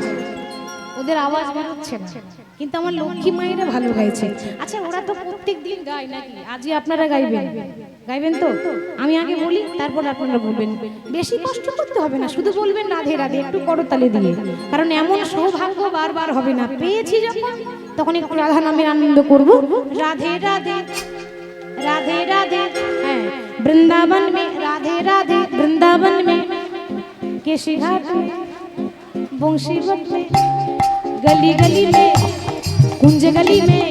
[SPEAKER 1] ওদের আওয়াজ বেরোচ্ছে না, কিন্তু আমার লক্ষ্মী মায়েরা ভালো গাইছে। আচ্ছা ওরা তো প্রত্যেক দিন গায় নাকি, আজই আপনারা গাইবেন, গাইবেন তো? আমি আগে বলি তারপর আপনারা বলবেন, বেশি কষ্ট করতে হবে না, শুধু বলবেন রাধে রাধে একটু করতালি দিয়ে, কারণ এমন সৌভাগ্য বারবার হবে না, পেয়েছি যখন তখন একটু রাধা নামের আনন্দ করব। রাধে রাধে राधे राधे हैं वृंदावन में, राधे राधे वृंदावन में, केशी घाट में, बंशीवट में, गली गली में, कुंज गली में,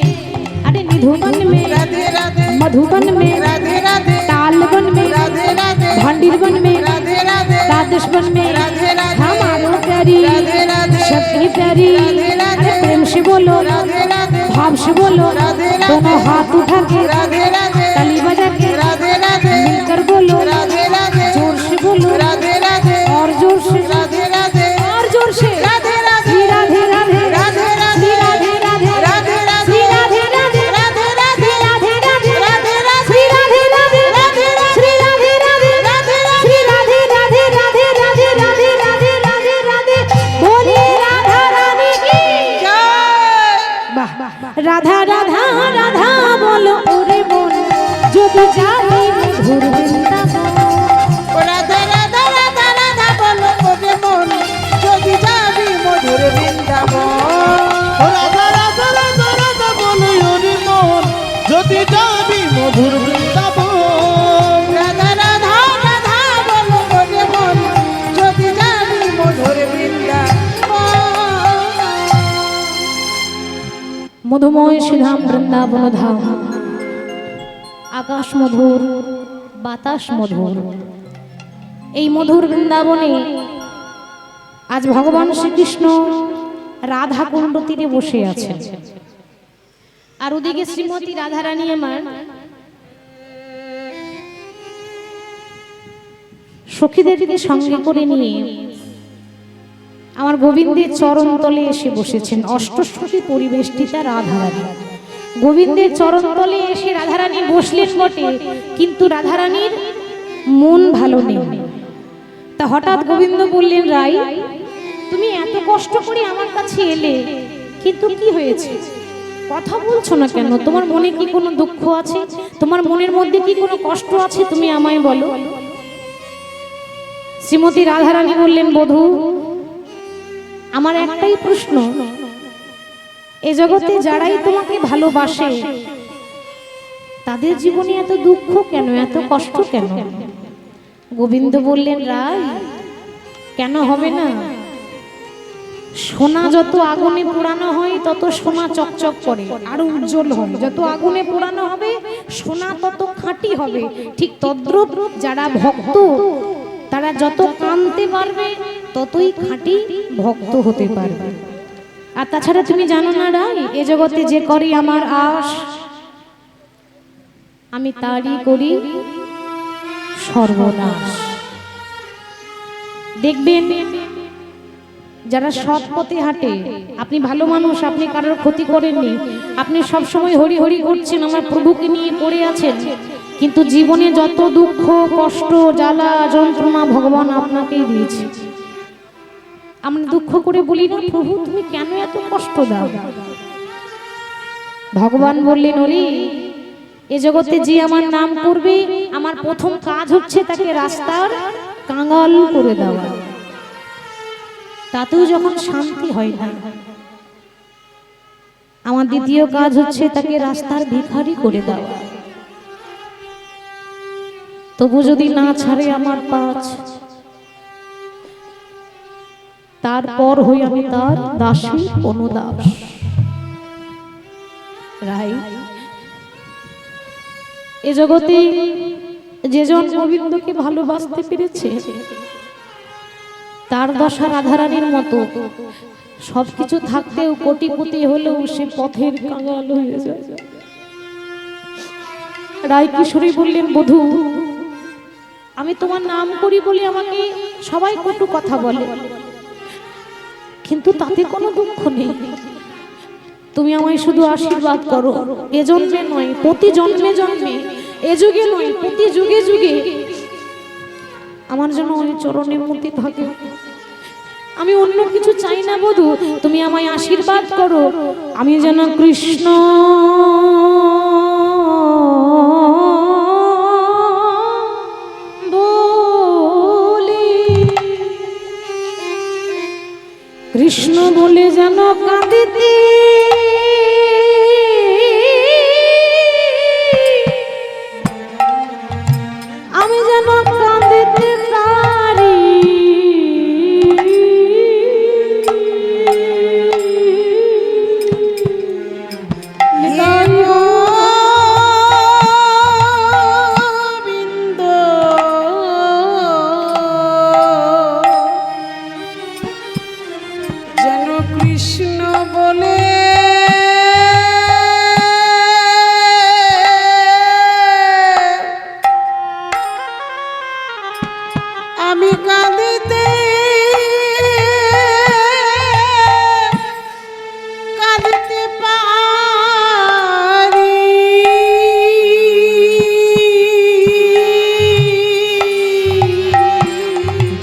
[SPEAKER 1] अरे निधुवन में,
[SPEAKER 2] राधे राधे
[SPEAKER 1] मधुबन में,
[SPEAKER 2] राधे राधे
[SPEAKER 1] तालबन में,
[SPEAKER 2] राधे राधे
[SPEAKER 1] भांडीरवन में,
[SPEAKER 2] राधे राधे
[SPEAKER 1] द्वादशवन में,
[SPEAKER 2] राधे राधे
[SPEAKER 1] हमारो प्यारी
[SPEAKER 2] राधे राधे
[SPEAKER 1] सबकी प्यारी,
[SPEAKER 2] राधे राधे
[SPEAKER 1] अरे प्रेम से बोलो,
[SPEAKER 2] राधे राधे
[SPEAKER 1] भाव से बोलो,
[SPEAKER 2] राधे राधे
[SPEAKER 1] दोनों हाथ उठा के,
[SPEAKER 2] राधे राधे
[SPEAKER 1] ताली बजा के,
[SPEAKER 2] राधे राधे
[SPEAKER 1] मिलकर बोलो,
[SPEAKER 2] राधे राधे
[SPEAKER 1] जोर से बोलो,
[SPEAKER 2] राधे राधे
[SPEAKER 1] और जोर से,
[SPEAKER 2] राधे राधे
[SPEAKER 1] और जोर से,
[SPEAKER 2] राधे राधे
[SPEAKER 1] श्री राधे राधे
[SPEAKER 2] राधे राधे
[SPEAKER 1] श्री राधे राधे
[SPEAKER 2] राधे राधे
[SPEAKER 1] श्री राधे राधे
[SPEAKER 2] राधे राधे
[SPEAKER 1] श्री राधे राधे
[SPEAKER 2] राधे राधे
[SPEAKER 1] श्री राधे राधे श्री राधे राधे श्री राधे राधे राधे राधे राधे राधे राधे राधे बोले राधा रानी की
[SPEAKER 2] जय
[SPEAKER 1] वाह राधा राधा राधा बोलो ओरे बोल যদি যাবি মধুর বৃন্দাবন।
[SPEAKER 2] ও রাধা রাধা রাধা রাধা বলো ওরে মন যদি যাবি মধুর বৃন্দাবন
[SPEAKER 3] ও রাধা রাধা রাধা রাধা বলে ওরে মন, যদি যাবি মধুর বৃন্দাবন।
[SPEAKER 2] রাধা রাধা রাধা বলো ওরে মন যদি যাবি মধুর বৃন্দাবন
[SPEAKER 1] মধুময় শ্রীধাম বৃন্দাবন ধাম, আকাশ মধুর বাতাস মধুর, এই মধুর বৃন্দাবনে আজ ভগবান শ্রীকৃষ্ণ রাধা কুণ্ড তীরে বসে আছেন, আর ওদিকে শ্রীমতী রাধারানী আমার সখীদেরকে সঙ্গে করে নিয়ে আমার গোবিন্দের চরণ তলে এসে বসেছেন। অষ্টসখী পরিবেষ্টিতা রাধারানী গোবিন্দের চরণ তলে এসে রাধারানী বসলেন বটে, কিন্তু রাধারানীর মন ভালো নেই। তা হঠাৎ গোবিন্দ বললেন, রাই তুমি এত কষ্ট করে আমার কাছে এলে, কিন্তু কি হয়েছে, কথা বলছো না কেন? তোমার মনে কি কোনো দুঃখ আছে? তোমার মনের মধ্যে কি কোনো কষ্ট আছে? তুমি আমায় বলো। শ্রীমতী রাধারানী বললেন, বধূ আমার একটাই প্রশ্ন, এ জগতে যারাই তোমাকে ভালোবাসে তাদের জীবনে এত দুঃখ কেন, এত কষ্ট কেন? গোবিন্দ বললেন, রাই কেন হবে না? সোনা যত আগুনে পোড়ানো হয় তত সোনা চকচক করে, আরো উজ্জ্বল হয়। যত আগুনে পোড়ানো হবে সোনা তত খাঁটি হবে। ঠিক তদ্রূপ যারা ভক্ত তারা যত কাঁদতে পারবে ততই খাঁটি ভক্ত হতে পারবে। আর তাছাড়া তুমি জানো না রাই, এ জগতে যে করি আমার আশ, আমি তারই করি সর্বনাশ। দেখবেন যারা সৎ পথে হাঁটে, আপনি ভালো মানুষ, আপনি কারোর ক্ষতি করেননি, আপনি সব সময় হরি হরি করছেন, আমার প্রভুকে নিয়ে পড়ে আছেন, কিন্তু জীবনে যত দুঃখ কষ্ট জ্বালা যন্ত্রণা ভগবান আপনাকেই দিয়েছে। আমরা দুঃখ করে বলি না, প্রভু তুমি কেন এত কষ্ট দাও? ভগবান বললেন, ওরে এ জগতে যে আমার নাম করবে, আমার প্রথম কাজ হচ্ছে তাকে রাস্তার কাঙাল করে দেওয়া। তাতেও যখন শান্তি হয় না, আমার দ্বিতীয় কাজ হচ্ছে তাকে রাস্তার ভিখারি করে দেওয়া। তবু যদি না ছাড়ে আমার পাঁচ, তারপর হই আমি তার দাসী অনুদাস। রাই এ জগতে যেজন গোবিন্দকে ভালোবাসতে পেরেছে তার দশা রাধারানীর মতো, সবকিছু থাকতেও কোটিপতি হলেও সে পথের কাঙাল হয়ে যায়। রায় কিশোরী বললেন, বধূ আমি তোমার নাম করি বলে আমাকে সবাই কটু কথা বলে, কিন্তু তাতে কোনো দুঃখ নেই। তুমি আমায় শুধু আশীর্বাদ করো, এ জন্মে নয় প্রতি জন্মে জন্মে, এ যুগে নয় প্রতি যুগে যুগে আমার জন্য ওই চরণের মধ্যে থাকে। আমি অন্য কিছু চাই না বধূ, তুমি আমায় আশীর্বাদ করো, আমি যেন কৃষ্ণ বলি, কৃষ্ণ বলে যেন কাঁদিতে আমি যেন কাঁদিতে পারি।
[SPEAKER 2] গোবিন্দ যেন কৃষ্ণ বলে আমি কাঁদিতে কাঁদিতে পারি।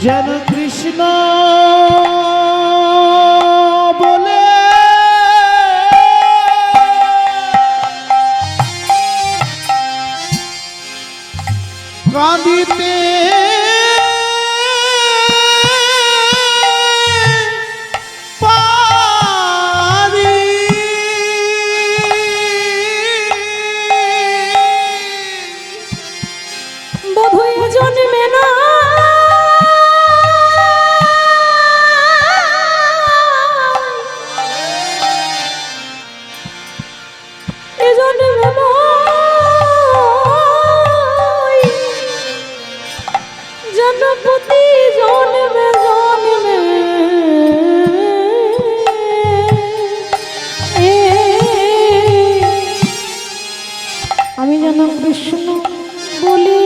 [SPEAKER 3] যেন কৃষ্ণ বলে কাঁদিতে পারি।
[SPEAKER 1] বধূ জন্মে না এ জন্মে নয়, জনপতি জন্মে জন্মে আমি যেন কৃষ্ণ বলি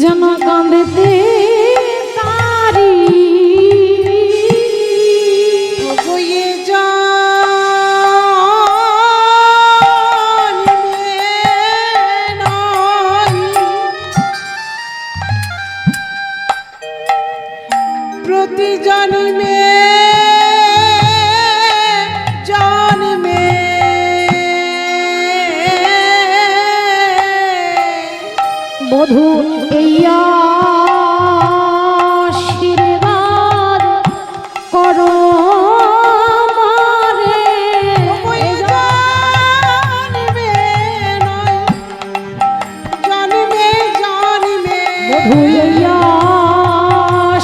[SPEAKER 1] যেন কাঁদিতে পারি।
[SPEAKER 2] হয়ে জন্মে নয় প্রতি জন্মে জন্মে
[SPEAKER 1] বধূ এই আশীর্বাদ করো আমারে।
[SPEAKER 2] হয়ে জন্মে নয় জন্মে জন্মে
[SPEAKER 1] বধূ এই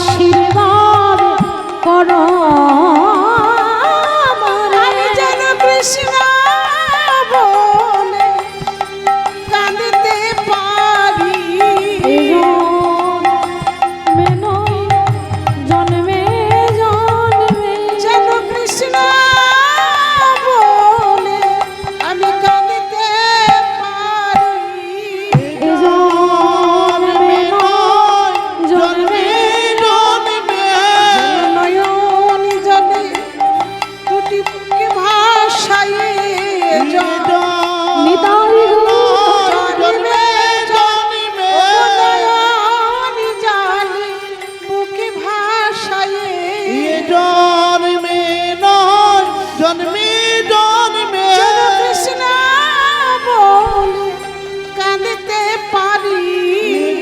[SPEAKER 1] আশীর্বাদ করো আমারে।
[SPEAKER 2] আমি যেন কৃষ্ণ বলে কাঁদিতে পারি।
[SPEAKER 1] জন্মে জন্মে
[SPEAKER 2] যেন কৃষ্ণ বলে আমি কাঁদিতে পারি।
[SPEAKER 3] জন্মে নয় জন্মে জন্মে
[SPEAKER 2] নয়ন জলে দুটি বুকে ভাসাইয়ে
[SPEAKER 1] নিতাই গো
[SPEAKER 2] জন্মে জন্মে নয়ন জলে বুকে ভাসাইয়ে
[SPEAKER 3] জন্মে নয় জন্মে জন্মে
[SPEAKER 2] যেন কৃষ্ণ বলে কাঁদিতে পারি।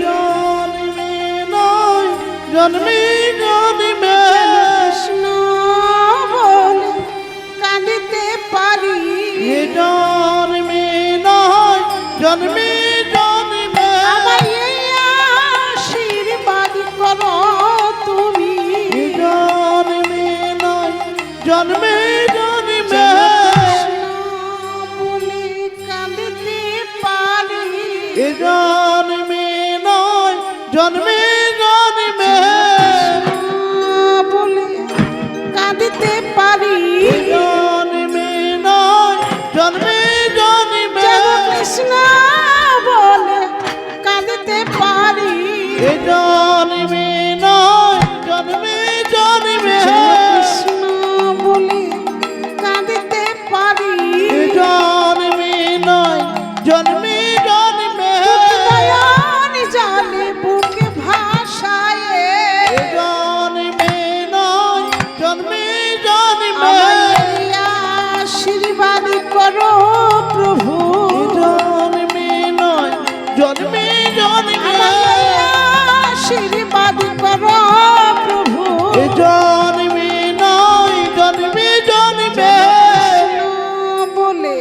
[SPEAKER 3] জন্মে নয় জন্মে জন্মে
[SPEAKER 2] কৃষ্ণ বলে কাঁদিতে পারি।
[SPEAKER 3] জন্মে নয় জন্মে জন্মে
[SPEAKER 2] আমায় এই আশীর্বাদ করো তুমি
[SPEAKER 3] জন্মে জন্মে
[SPEAKER 2] বলে কাঁদিতে পারি
[SPEAKER 3] এ জন্মে নয় জন্মে জন্মে
[SPEAKER 2] বলে কাঁদিতে পারি
[SPEAKER 3] এ জন্মে নয় জন্মে জন্মে
[SPEAKER 2] কৃষ্ণ বলে কাঁদিতে পারি
[SPEAKER 3] এ জন্মে নয় জন্মে জন্মে
[SPEAKER 2] কৃষ্ণ বলে কাঁদিতে পারি
[SPEAKER 3] এ জন্মে নয় জন্মে জন্মে
[SPEAKER 2] নয়ন জলে বুকে ভাসায়
[SPEAKER 3] এ জন্মে নয় জন্মে জন্মে
[SPEAKER 2] আমায় আশীর্বাদ করো প্রভু
[SPEAKER 3] এ জন্মে নয় জন্মে জন্মে
[SPEAKER 2] আমায় আশীর্বাদ করো প্রভু
[SPEAKER 3] এ জন্মে নয় জন্মে জন্মে
[SPEAKER 2] বলে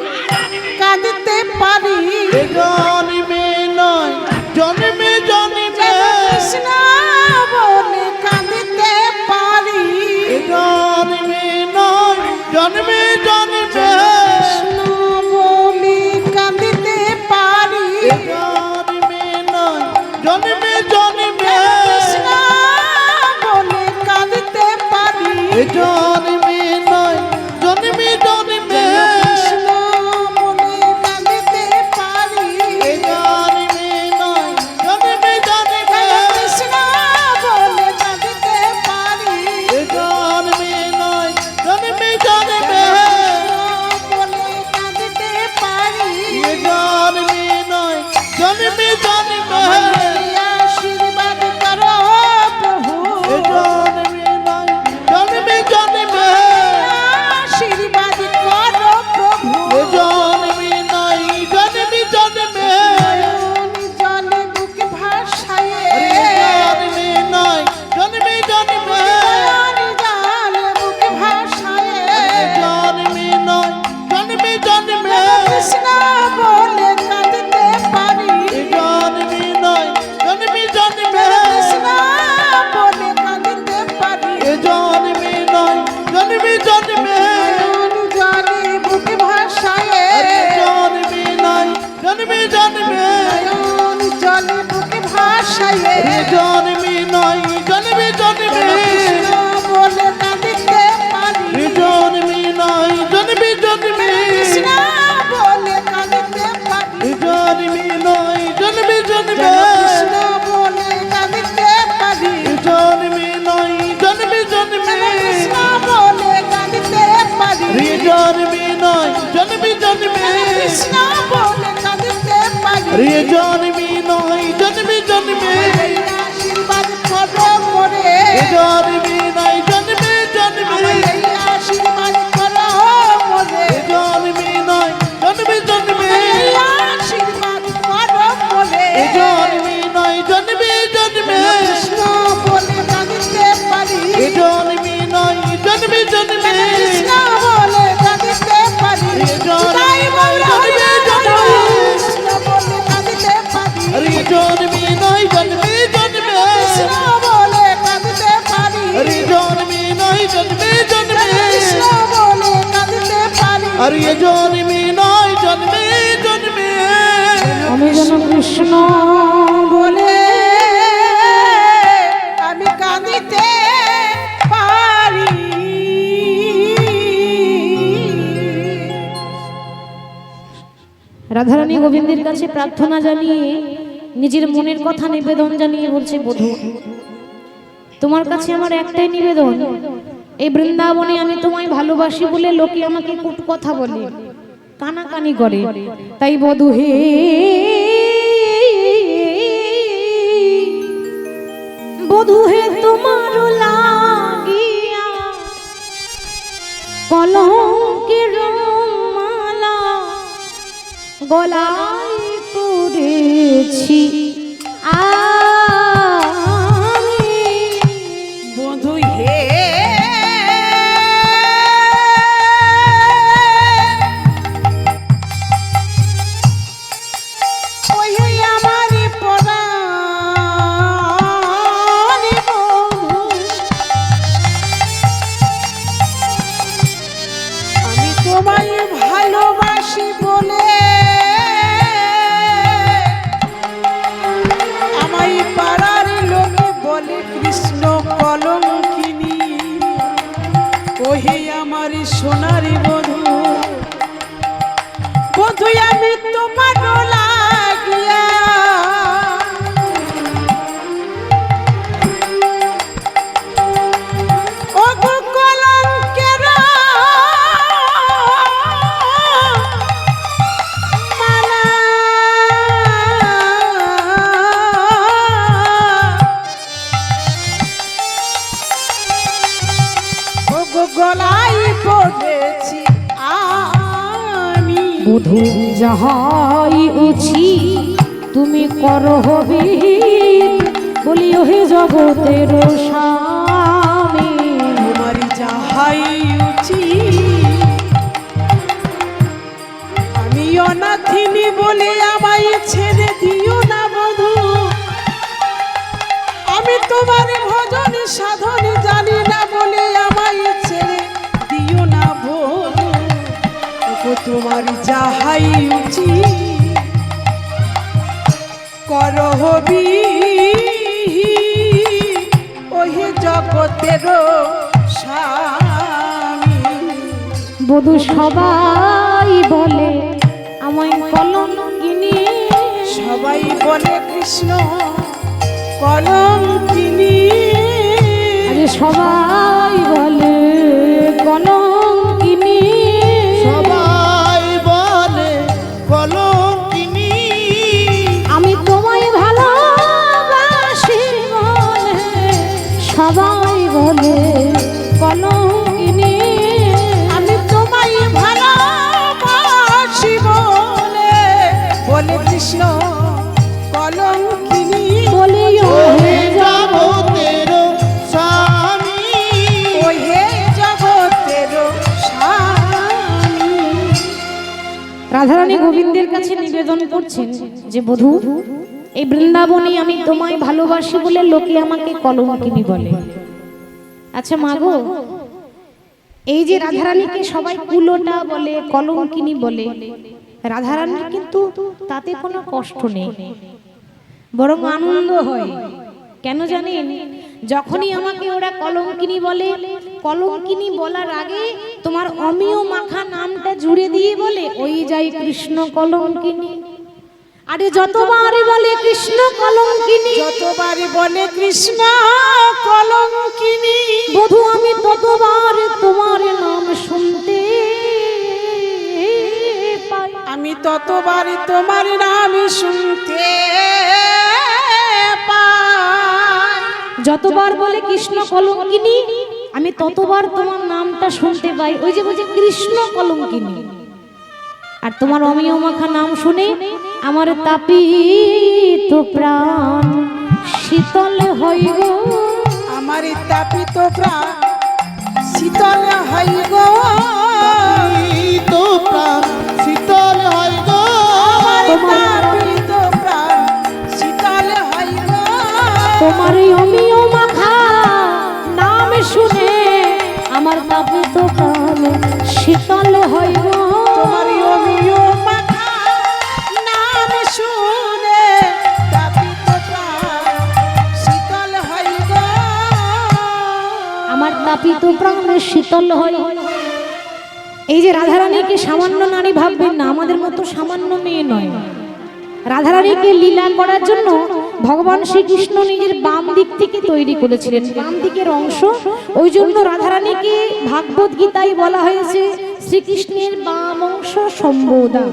[SPEAKER 2] কাঁদিতে পারি
[SPEAKER 3] এ জন্মে নয় জন্মে জন্মে
[SPEAKER 2] কৃষ্ণ বলে কাঁদিতে পারি
[SPEAKER 3] এ জন্মে নয় জন্মে জন্মে
[SPEAKER 2] কৃষ্ণ বলে কাঁদিতে পারি
[SPEAKER 3] এ জন্মে নয় জন্মে জন্মে
[SPEAKER 2] কৃষ্ণ বলে কাঁদিতে পারি
[SPEAKER 3] এ জন্মে নয় জন্মে জন্মে
[SPEAKER 2] কৃষ্ণ বলে কাঁদিতে পারি
[SPEAKER 3] এ জন্মে নয় জন্মে জন্মে
[SPEAKER 2] কৃষ্ণ বলে কাঁদিতে পারি
[SPEAKER 3] এ জন্মে নয় জন্মে জন্মে
[SPEAKER 2] বলে কাঁদিতে পারি
[SPEAKER 3] এ জন্মে নয় জন্মে জন্মে
[SPEAKER 2] আশীর্বাদ করো প্রভু
[SPEAKER 3] এ জন্মে নয় জন্মে জন্মে
[SPEAKER 2] আশীর্বাদ করো প্রভু
[SPEAKER 3] এ জন্মে নয় জন্মে জন্মে
[SPEAKER 2] জলে বুক ভাসায়
[SPEAKER 3] আরে জন্মে নয় জন্মে জন্মে
[SPEAKER 2] জলে বুক ভাসায়
[SPEAKER 3] জন্মে নয় জন্মে জন্মে
[SPEAKER 2] কৃষ্ণ বলে কাঁদিতে পারি
[SPEAKER 3] এ জন্মে নয় জন্মে জন্মে
[SPEAKER 2] কৃষ্ণ বলে কাঁদিতে পারি
[SPEAKER 3] এ জন্মে নয় জন্মে জন্মে
[SPEAKER 2] জলে বুক ভাসায়
[SPEAKER 3] আরে জন্মে নয় জন্মে জন্মে
[SPEAKER 2] জলে বুক ভাসায়
[SPEAKER 3] আরে জন্মে নয় জন্মে জন্মে
[SPEAKER 2] কৃষ্ণ বলে কাঁদিতে পারি
[SPEAKER 3] এ জন্মে নয় জন্মে জন্মে
[SPEAKER 2] কৃষ্ণ বলে কাঁদিতে পারি
[SPEAKER 3] এ জন্মে নয় জন্মে জন্মে
[SPEAKER 2] কৃষ্ণ বলে কাঁদিতে পারি
[SPEAKER 3] এ জন্মে নয় জন্মে জন্মে
[SPEAKER 2] কৃষ্ণ বলে কাঁদিতে পারি
[SPEAKER 3] রে জন্মে নয় জন্মে জন্মে
[SPEAKER 2] কৃষ্ণ বলে কাঁদিতে পারি
[SPEAKER 3] রে জন্মে নয় জন্মে জন্মে
[SPEAKER 2] আশীর্বাদ করো করে
[SPEAKER 3] এ জন্মে নয় জন্মে জন্মে
[SPEAKER 2] আশীর্বাদ করো করে
[SPEAKER 3] এ জন্মে নয় জন্মে জন্মে
[SPEAKER 2] আশীর্বাদ করো করে
[SPEAKER 3] এ জন্মে নয় জন্মে জন্মে
[SPEAKER 2] কৃষ্ণ বলে কাঁদিতে পারি
[SPEAKER 3] এ জন্মে নয় জন্মে জন্মে
[SPEAKER 2] কৃষ্ণ বলে কাঁদিতে পারি
[SPEAKER 3] এ জন্মে
[SPEAKER 2] তাই বলে
[SPEAKER 3] জন্মে জন্মে
[SPEAKER 2] কৃষ্ণ বলে কাঁদিতে পারি
[SPEAKER 3] আরে জন্মে নয় জন্মে জন্মে
[SPEAKER 2] কৃষ্ণ বলে কাঁদিতে পারি
[SPEAKER 3] আরে জন্মে নয় জন্মে জন্মে
[SPEAKER 2] কৃষ্ণ বলে কাঁদিতে পারি
[SPEAKER 3] আরে জন্মে নয় জন্মে জন্মে
[SPEAKER 1] আমি যেন কৃষ্ণ
[SPEAKER 2] বলে আমি কাঁদিতে পারি
[SPEAKER 1] রাধারানী গোবিন্দের কাছে প্রার্থনা জানিয়ে নিজের মনের কথা নিবেদন জানিয়ে বলছে, বধূ তোমার কাছে আমার একটাই নিবেদন, এই বৃন্দাবনে আমি তোমায় ভালোবাসি বলে লোকে আমাকে কটু কথা বলে, কানাকানি করে, তাই বধূ হে বধূ হে তোমার লাগিয়া কলঙ্কের মালা গলায় করেছি আমি।
[SPEAKER 2] বধূ হে ওই আমারি পরাণে বধূ সোনারি বধূ বধূ আমি তোমার লাগিয়া ও গো কলঙ্কের মালা ও গো গলাই পড়েছি আমি
[SPEAKER 1] বধূ যাহাই উছি তুমি করহবি বলি ওহে জগতের স্বামী।
[SPEAKER 2] তোমারি যাহাই উচিত আমি অনাথিনী বলে আমায় ছেড়ে দিও না বধূ আমি তোমার ভজন সাধন জানি না বলে আমায় ছেড়ে দিও না বধূ ওগো তোমারি যাহাই উচিত করহবি ওহে জগতের স্বামী।
[SPEAKER 1] বধূ সবাই বলে আমায় কলঙ্কিনী,
[SPEAKER 2] সবাই বলে কৃষ্ণ কলঙ্কিনী
[SPEAKER 1] আরে সবাই বলে কলঙ্কিনী,
[SPEAKER 3] সবাই বলে কলঙ্কিনী।
[SPEAKER 1] আমি তোমায় ভালোবাসি বলে সবাই বলে কলঙ্কিনী,
[SPEAKER 2] আমি তোমায় ভালোবাসি বলে বলে কৃষ্ণ কলঙ্কিনী
[SPEAKER 1] বলি
[SPEAKER 3] ওহে জগতের স্বামী,
[SPEAKER 2] ওহে জগতের স্বামী।
[SPEAKER 1] রাধারানী গোবিন্দের কাছে নিবেদন করছেন যে বধূ এই বৃন্দাবনে আমি তোমায় ভালোবাসি বলে লোকে আমাকে কলঙ্কিনী বলে। আচ্ছা মাগো, এই যে রাধারানীকে সবাই কুলোটা বলে কলঙ্কিনী বলে, রাধারানীর কিন্তু তাতে কোনো কষ্ট নেই, বরং আনন্দ হয়। কেন জানেন? যখনই আমাকে ওরা কলঙ্কিনী বলে, কলঙ্কিনী বলার আগে তোমার অমিয় মাখা নামটা জুড়ে দিয়ে বলে ওই যাই কৃষ্ণ কলঙ্কিনী। আরে যতবার বলে কৃষ্ণ কলঙ্কিনী,
[SPEAKER 2] যতবার বলে কৃষ্ণ কলঙ্কিনী
[SPEAKER 1] বধূ আমি ততবার তোমার নাম শুনতে পাই।
[SPEAKER 2] আমি ততবার তোমার নাম শুনতে পাই।
[SPEAKER 1] যতবার বলে কৃষ্ণ কলঙ্কিনী আমি ততবার তোমার নামটা শুনতে পাই। ওই যে বলছে কৃষ্ণ কলঙ্কিনী, আর তোমার অমিয় মাখা নাম শুনে আমার তাপিত প্রাণ শীতল হই গো,
[SPEAKER 2] আমার তাপিত প্রাণ শীতল হই গো,
[SPEAKER 3] তো প্রাণ শীতল হয় গো।
[SPEAKER 2] আমার তাপিত প্রাণ শীতল হই গো,
[SPEAKER 1] তোমার এই অমিয় মাখা নাম শুনে আমার তাপিত প্রাণ শীতল হই গো।
[SPEAKER 2] তোমার অমিয় মাখা নাম শুনে তাপিত প্রাণ শীতল হই গো,
[SPEAKER 1] আমার তাপিত প্রাণ শীতল হয়। এই যে রাধারানীকে সামান্য নারী ভাববেন না, আমাদের মতো সামান্য মেয়ে নয়। রাধারানীকে লীলা করার জন্য ভগবান শ্রীকৃষ্ণ নিজের বাম দিক থেকে তৈরি করেছিলেন, বাম দিকের অংশ। ওই জন্য রাধারানীকে ভাগবত গীতায় বলা হয়েছে শ্রীকৃষ্ণের বাম অংশ সম্বোধা,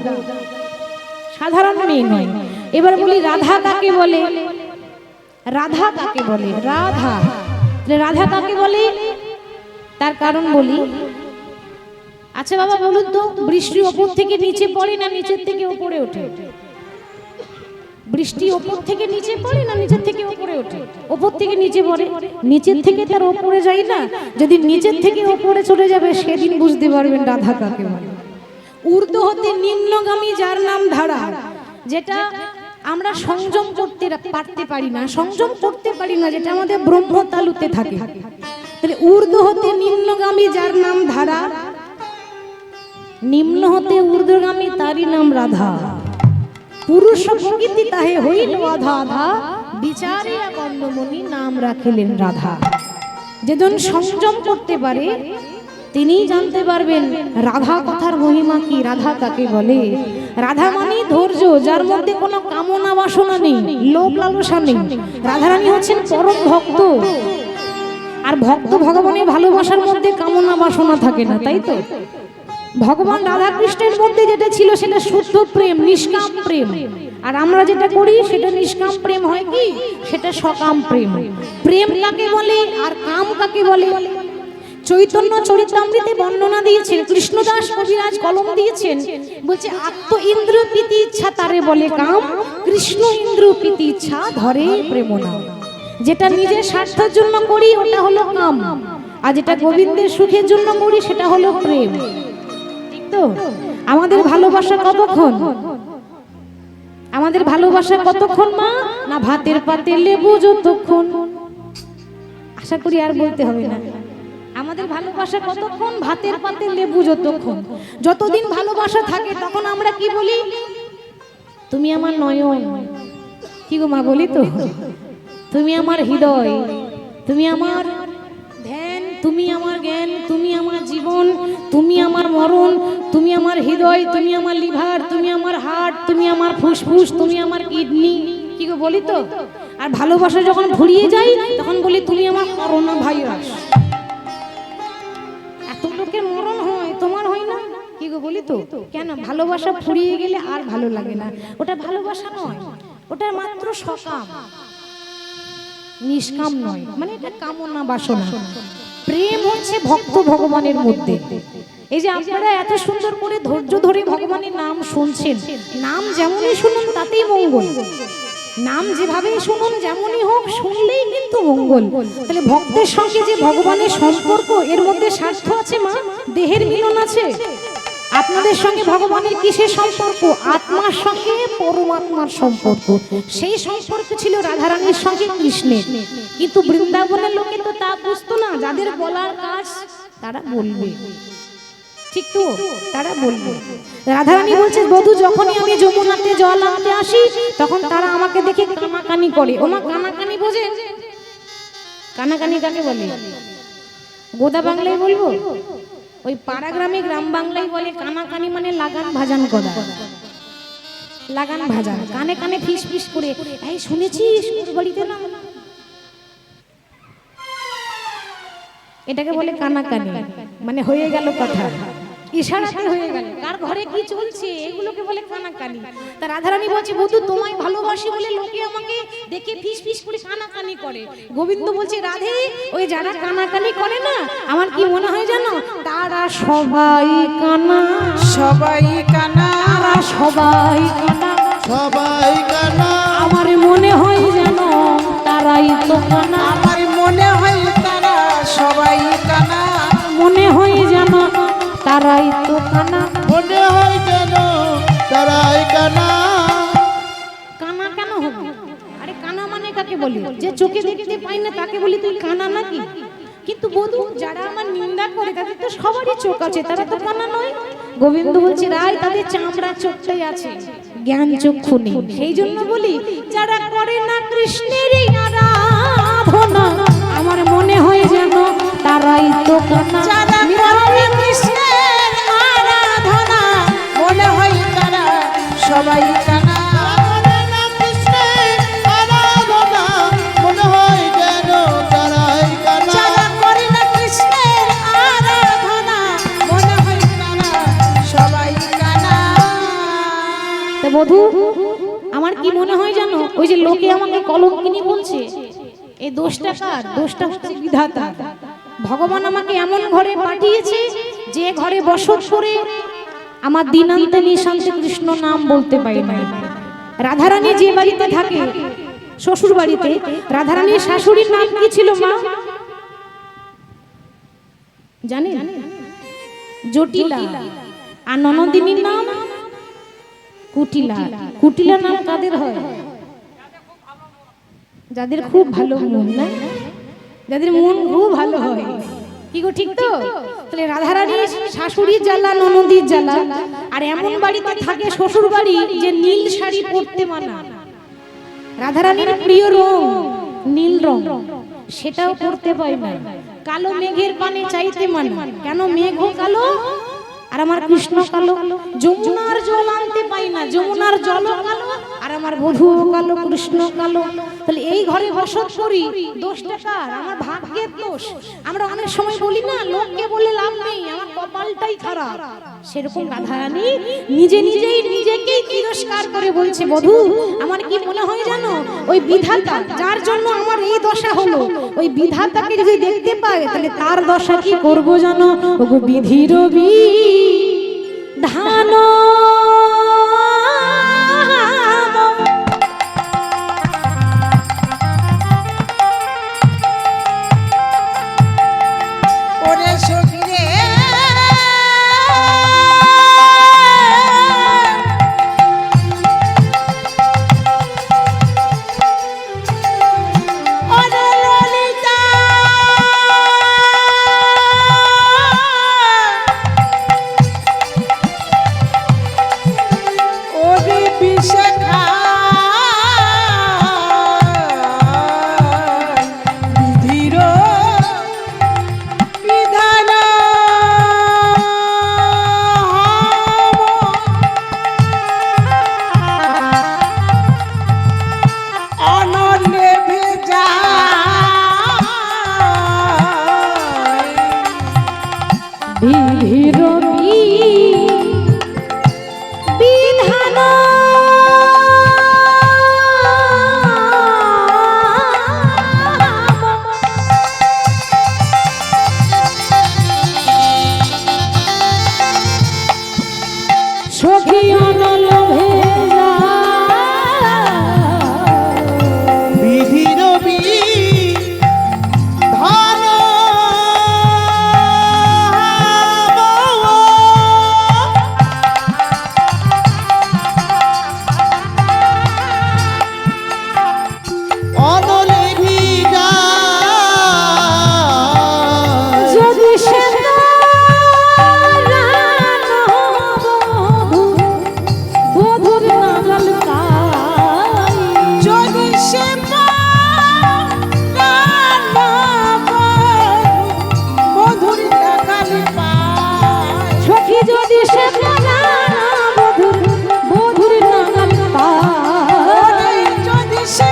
[SPEAKER 1] সাধারণ মেয়ে নয়। এবার বলি রাধা কাকে বলে? রাধা কাকে বলে? রাধা, রাধা কাকে বলে তার কারণ বলি। আচ্ছা বাবা বলুন তো, বৃষ্টি ওপর থেকে নিচে পড়ে না নিচের থেকে উপরে ওঠে? বৃষ্টি ওপর থেকে নিচে পড়ে না নিচের থেকে উপরে ওঠে? ওপর থেকে নিচে পড়ে, নিচের থেকে তার উপরে যায় না। যদি নিচের থেকে উপরে চলে যাবে সেদিন বুঝতে পারবেন রাধা কাকে বলে। ঊর্ধ্ব হতে নিম্নগামী যার নাম ধারা, যেটা আমরা সংযম করতে পারতে পারি না, সংযম করতে পারি না, যেটা আমাদের ব্রহ্মতালুতে থাকে। তাহলে ঊর্ধ্ব হতে নিম্নগামী যার নাম ধারা, নিম্ন হতে ঊর্ধ্বগামী তারই নাম রাধা। পুরুষ প্রকৃতি তাহে হইল আধা আধা, বিচারে গন্ধমণি নাম রাখিলেন রাধা। যেজন সংযম করতে পারে তিনিই জানতে পারবেন রাধা কথার মহিমা কি, রাধা কাকে বলে। রাধা মানে ধৈর্য, যার মধ্যে কোনো কামনা বাসনা নেই, লোভ লালসা নেই। রাধারানী হচ্ছেন পরম ভক্ত। আর ভক্ত ভগবানের ভালোবাসার মধ্যে কামনা বাসনা থাকে না, তাই তো? ভগবান রাধা কৃষ্ণের মধ্যে যেটা ছিল সেটা শুদ্ধ প্রেম, নিষ্কাম প্রেম। আর আমরা যেটা করি সেটা নিষ্কাম প্রেম হয় কি, সেটা সকাম প্রেম। প্রেম কাকে বলে আর কাম কাকে বলে? চৈতন্য চরিতামৃতে বর্ণনা দিয়েছেন, কৃষ্ণদাস কবিরাজ কলম দিয়েছেন, বলছে আত্ম ইন্দ্র প্রীতি ইচ্ছা তারে বলে কাম, কৃষ্ণ ইন্দ্র প্রীতি ইচ্ছা ধরে প্রেম নাম। যেটা নিজের স্বার্থের জন্য করি ওটা হলো কাম, আর যেটা গোবিন্দের সুখের জন্য করি সেটা হলো প্রেম। ঠিক তো? আমাদের ভালোবাসা কতক্ষণ? আমাদের ভালোবাসা কতক্ষণ মা? না ভাতের পাতে লেবু যতক্ষণ। আশা করি আর বলতে হবে না। আমাদের ভালোবাসা কতক্ষণ? ভাতের পাতে লেবু যতক্ষণ। যতদিন ভালোবাসা থাকে তখন আমরা কি বলি? তুমি আমার নয়ন। কি গো মা, বলি তো? তুমি আমার হৃদয়, তুমি আমার ধ্যান, তুমি আমার জ্ঞান, তুমি আমার জীবন, তুমি আমার মরণ, তুমি আমার হৃদয়, তুমি আমার লিভার, তুমি আমার হার্ট, তুমি আমার ফুসফুস, তুমি আমার কিডনি। কি গো, বলি তো? আর ভালোবাসা যখন ভুলিয়ে যাই তখন বলি তুমি আমার করোনা ভাইরাস। এত লোকের মরণ হয়, তোমার হয় না? কি গো, বলি তো? কেন? ভালোবাসা ফুরিয়ে গেলে আর ভালো লাগে না। ওটা ভালোবাসা নয়, ওটা মাত্র সকাম, নিষ্কাম নয়, মানে এটা কামনা বাসনা। প্রেম হচ্ছে ভক্ত ভগবানের মধ্যে। এই যে আপনারা এত সুন্দর করে ধৈর্য ধরে ভগবানের নাম শুনছেন, নাম যেমনই শুনুন তাতেই মঙ্গল। নাম যেভাবে শুনুন যেমনই হোক, শুনলেই কিন্তু মঙ্গল। তাহলে ভক্তের সঙ্গে যে ভগবানের সম্পর্ক, এর মধ্যে স্বার্থ আছে মা, দেহের মিলন আছে। আপনাদের সঙ্গে ভগবানের কিসের সম্পর্ক? আত্মার সঙ্গে পরমাত্মার সম্পর্ক। সেই সম্পর্ক ছিল রাধারানীর সঙ্গে কৃষ্ণের। কিন্তু বৃন্দাবনের লোকে তো তা বুঝতো না। যাদের বলার কাজ তারা বলবে, ঠিক তো? তারা বলবে। রাধারানী বলছে, বধূ যখনই আমি যমুনাতে জল আনতে আসি তখন তারা আমাকে দেখে কানাকানি করে। ওমা, কানাকানি বোঝে? কানাকানি কাকে বলে? গোদা বাংলায় বলবো? ওই পাড়া গ্রামে গ্রাম বাংলায় বলে কানাকানি মানে লাগান ভাজান করা। লাগান ভাজান, কানে কানে ফিস ফিস করে, এই শুনেছিস ওর বাড়িতে না? এটাকে বলে কানাকানি, মানে হয়ে গেল কথা, ইশারাতে হয়ে গেল, কার ঘরে কি চলছে এগুলোকে বলে কানাকানি। তা রাধারানী বলছে, বধূ তোমায় ভালোবাসি বলে লোকে আমাকে দেখে ফিস ফিস করে কানাকানি করে। গোবিন্দ বলছে, রাধে ওই যারা কানাকানি করে না, আমার কি মনে হয় জানো? তারা সবাই কানা,
[SPEAKER 2] সবাই কানা,
[SPEAKER 1] তারা সবাই কানা,
[SPEAKER 3] সবাই কানা।
[SPEAKER 1] আমার মনে হয় জানো তারাই তো কানা,
[SPEAKER 2] আমার মনে হয় তারা সবাই কানা,
[SPEAKER 1] মনে হয় জানো তারাই তো কানা।
[SPEAKER 3] মনে হয় যেন তারাই কানা।
[SPEAKER 1] কানা কেন হবে? আরে কানা মানে কাকে বলি? যে চোখে দেখতে পাই না তাকে বলি তুই কানা নাকি? কিন্তু বধূ যারা আমার নিন্দা করে তাদের তো সবারই চোখ আছে, তারা তো কানা নয়। গোবিন্দ বলছে, রায় তাদের চামড়া চোখটাই আছে, জ্ঞান চক্ষু নেই। সেই জন্য বলি, যারা করে না কৃষ্ণের আরাধনা, আমার মনে হয় যেন তারাই তো কানা।
[SPEAKER 2] যারা করে কৃষ্ণের আরাধনা, মনে হয় তারা সবাই কানা।
[SPEAKER 3] করে না কৃষ্ণের আরাধনা, মনে হয় যেন তারাই কানা।
[SPEAKER 2] যারা করে না কৃষ্ণের আরাধনা, মনে হয় তারা সবাই কানা।
[SPEAKER 1] তা বধূ আমার কি মনে হয় জানো? ওই যে লোকে আমাকে কলঙ্কিনী বলছে, এই দোষটা কার? দোষটা হচ্ছে বিধাতা। ভগবান আমাকে এমন ঘরে পাঠিয়েছে যে ঘরে বসত করে আমার দিনান্তে নিশান্তে কৃষ্ণ নাম বলতে পারি না। রাধারানী যে বাড়িতে থাকে, শ্বশুর বাড়িতে, রাধারানীর শাশুড়ির নাম কি ছিল মা জানেন? জটিলা। আর ননদিনীর নাম কুটিলা। কুটিলা নাম কাদের হয়? যাদের খুব ভালো মন, না? যাদের মন খুব ভালো হয়। কি গো, ঠিক তো? তাহলে রাধারানীর শাশুড়ির জ্বালা, ননদির জ্বালা। আর এমন বাড়িতে থাকে শ্বশুর বাড়ি যে নীল শাড়ি পরতে মানা। রাধারানীর প্রিয় রং নীল রং, সেটাও পরতে পায় না। কালো মেঘের পানে চাইতে মান, কেন মেঘ কালো আর আমার কৃষ্ণ কালো? যমুনার জল আনতে পাই না, যমুনার জল কালো আর আমার বধূ কালো, কৃষ্ণ কালো। তাহলে এই ঘরে বসত করি, দোষটা কার? আমার ভাগ্যের দোষ। আমরা অনেক সময় বলি না, লোককে বলে লাভ নেই, আমার কপালটাই খারাপ। সেরকম রাধারানী নিজে নিজেই নিজেকেই তিরস্কার করে বলছে, বধূ আমার কি মনে হয় জানো, ওই বিধাতা যার জন্য আমার এই দশা হলো, ওই বিধাতাকে যদি দেখতে পাই তাহলে তার দশা কি করবো জানো? ওগো বিধির ধান
[SPEAKER 2] ওরে সখী রে, ওরে ললিতা, ওরে বিশাখা, বিধির বিধান অনলে ভেজা
[SPEAKER 1] বিধির বিধান সখী অনল ভেজা
[SPEAKER 3] বিধির বিধান অনলে ভিজা
[SPEAKER 1] যদি সে বধুর নাগাল পাই,
[SPEAKER 2] যদি সে মধুর নাগাল পায়,
[SPEAKER 1] সখী যদি সে বধুর নাগাল পাই,
[SPEAKER 2] যদি সে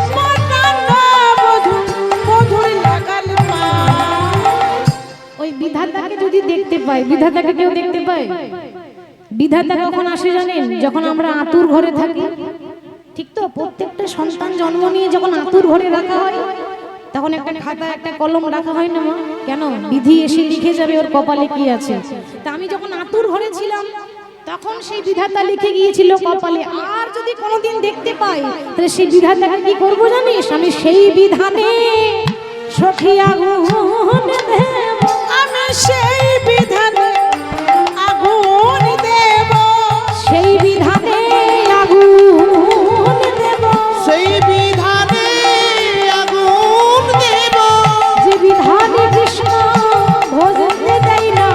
[SPEAKER 2] মধুর নাগাল পায়,
[SPEAKER 1] ওই বিধাতাকে যদি দেখতে পাই, বিধাতাকে কেউ দেখতে পায়? বিধাতা কখন আসে জানেন? যখন আমরা আতুর ঘরে থাকি, ঠিক তো? প্রত্যেকটা সন্তান জন্ম নিয়ে যখন আতুর ঘরে রাখা হয়, তখন একটা খাতা একটা কলম রাখা হয় না মা? কেন? বিধি এসে লিখে যাবে ওর কপালে কি আছে। তা আমি যখন আতুর ঘরে ছিলাম তখন সেই বিধাতা লিখে গিয়েছিল কপালে। আর যদি কোনোদিন দেখতে পাই তাহলে সেই বিধাতাকে কি করব জানিস? আমি সেই বিধানে সখী আগুন দেব,
[SPEAKER 2] আমি সেই বিধানে আগুন দেব,
[SPEAKER 1] সেই বিধানে আগুন দেব,
[SPEAKER 3] সেই বিধানে আগুন দেব
[SPEAKER 1] যে বিধানে কৃষ্ণ ভজতে দেয় না,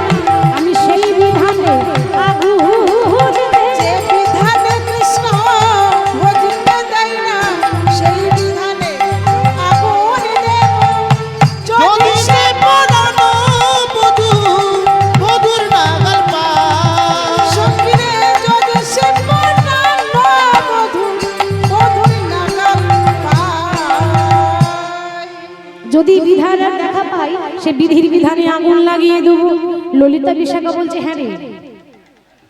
[SPEAKER 1] আমি সেই বিধানে আগুন দেব।
[SPEAKER 2] যে বিধানে কৃষ্ণ ভজতে দেয় না, সেই বিধানে আগুন দেব।
[SPEAKER 3] যদি সে পরানো বধূ বধুর নাগাল পায়,
[SPEAKER 2] সখী রে, যদি সে মধুর নাগাল পায়,
[SPEAKER 1] যদি বিধানের দেখা পাই সে বিধির বিধানে আগুন লাগিয়ে দেবো। ললিতা বিশাখা বলছে, হ্যাঁ রে,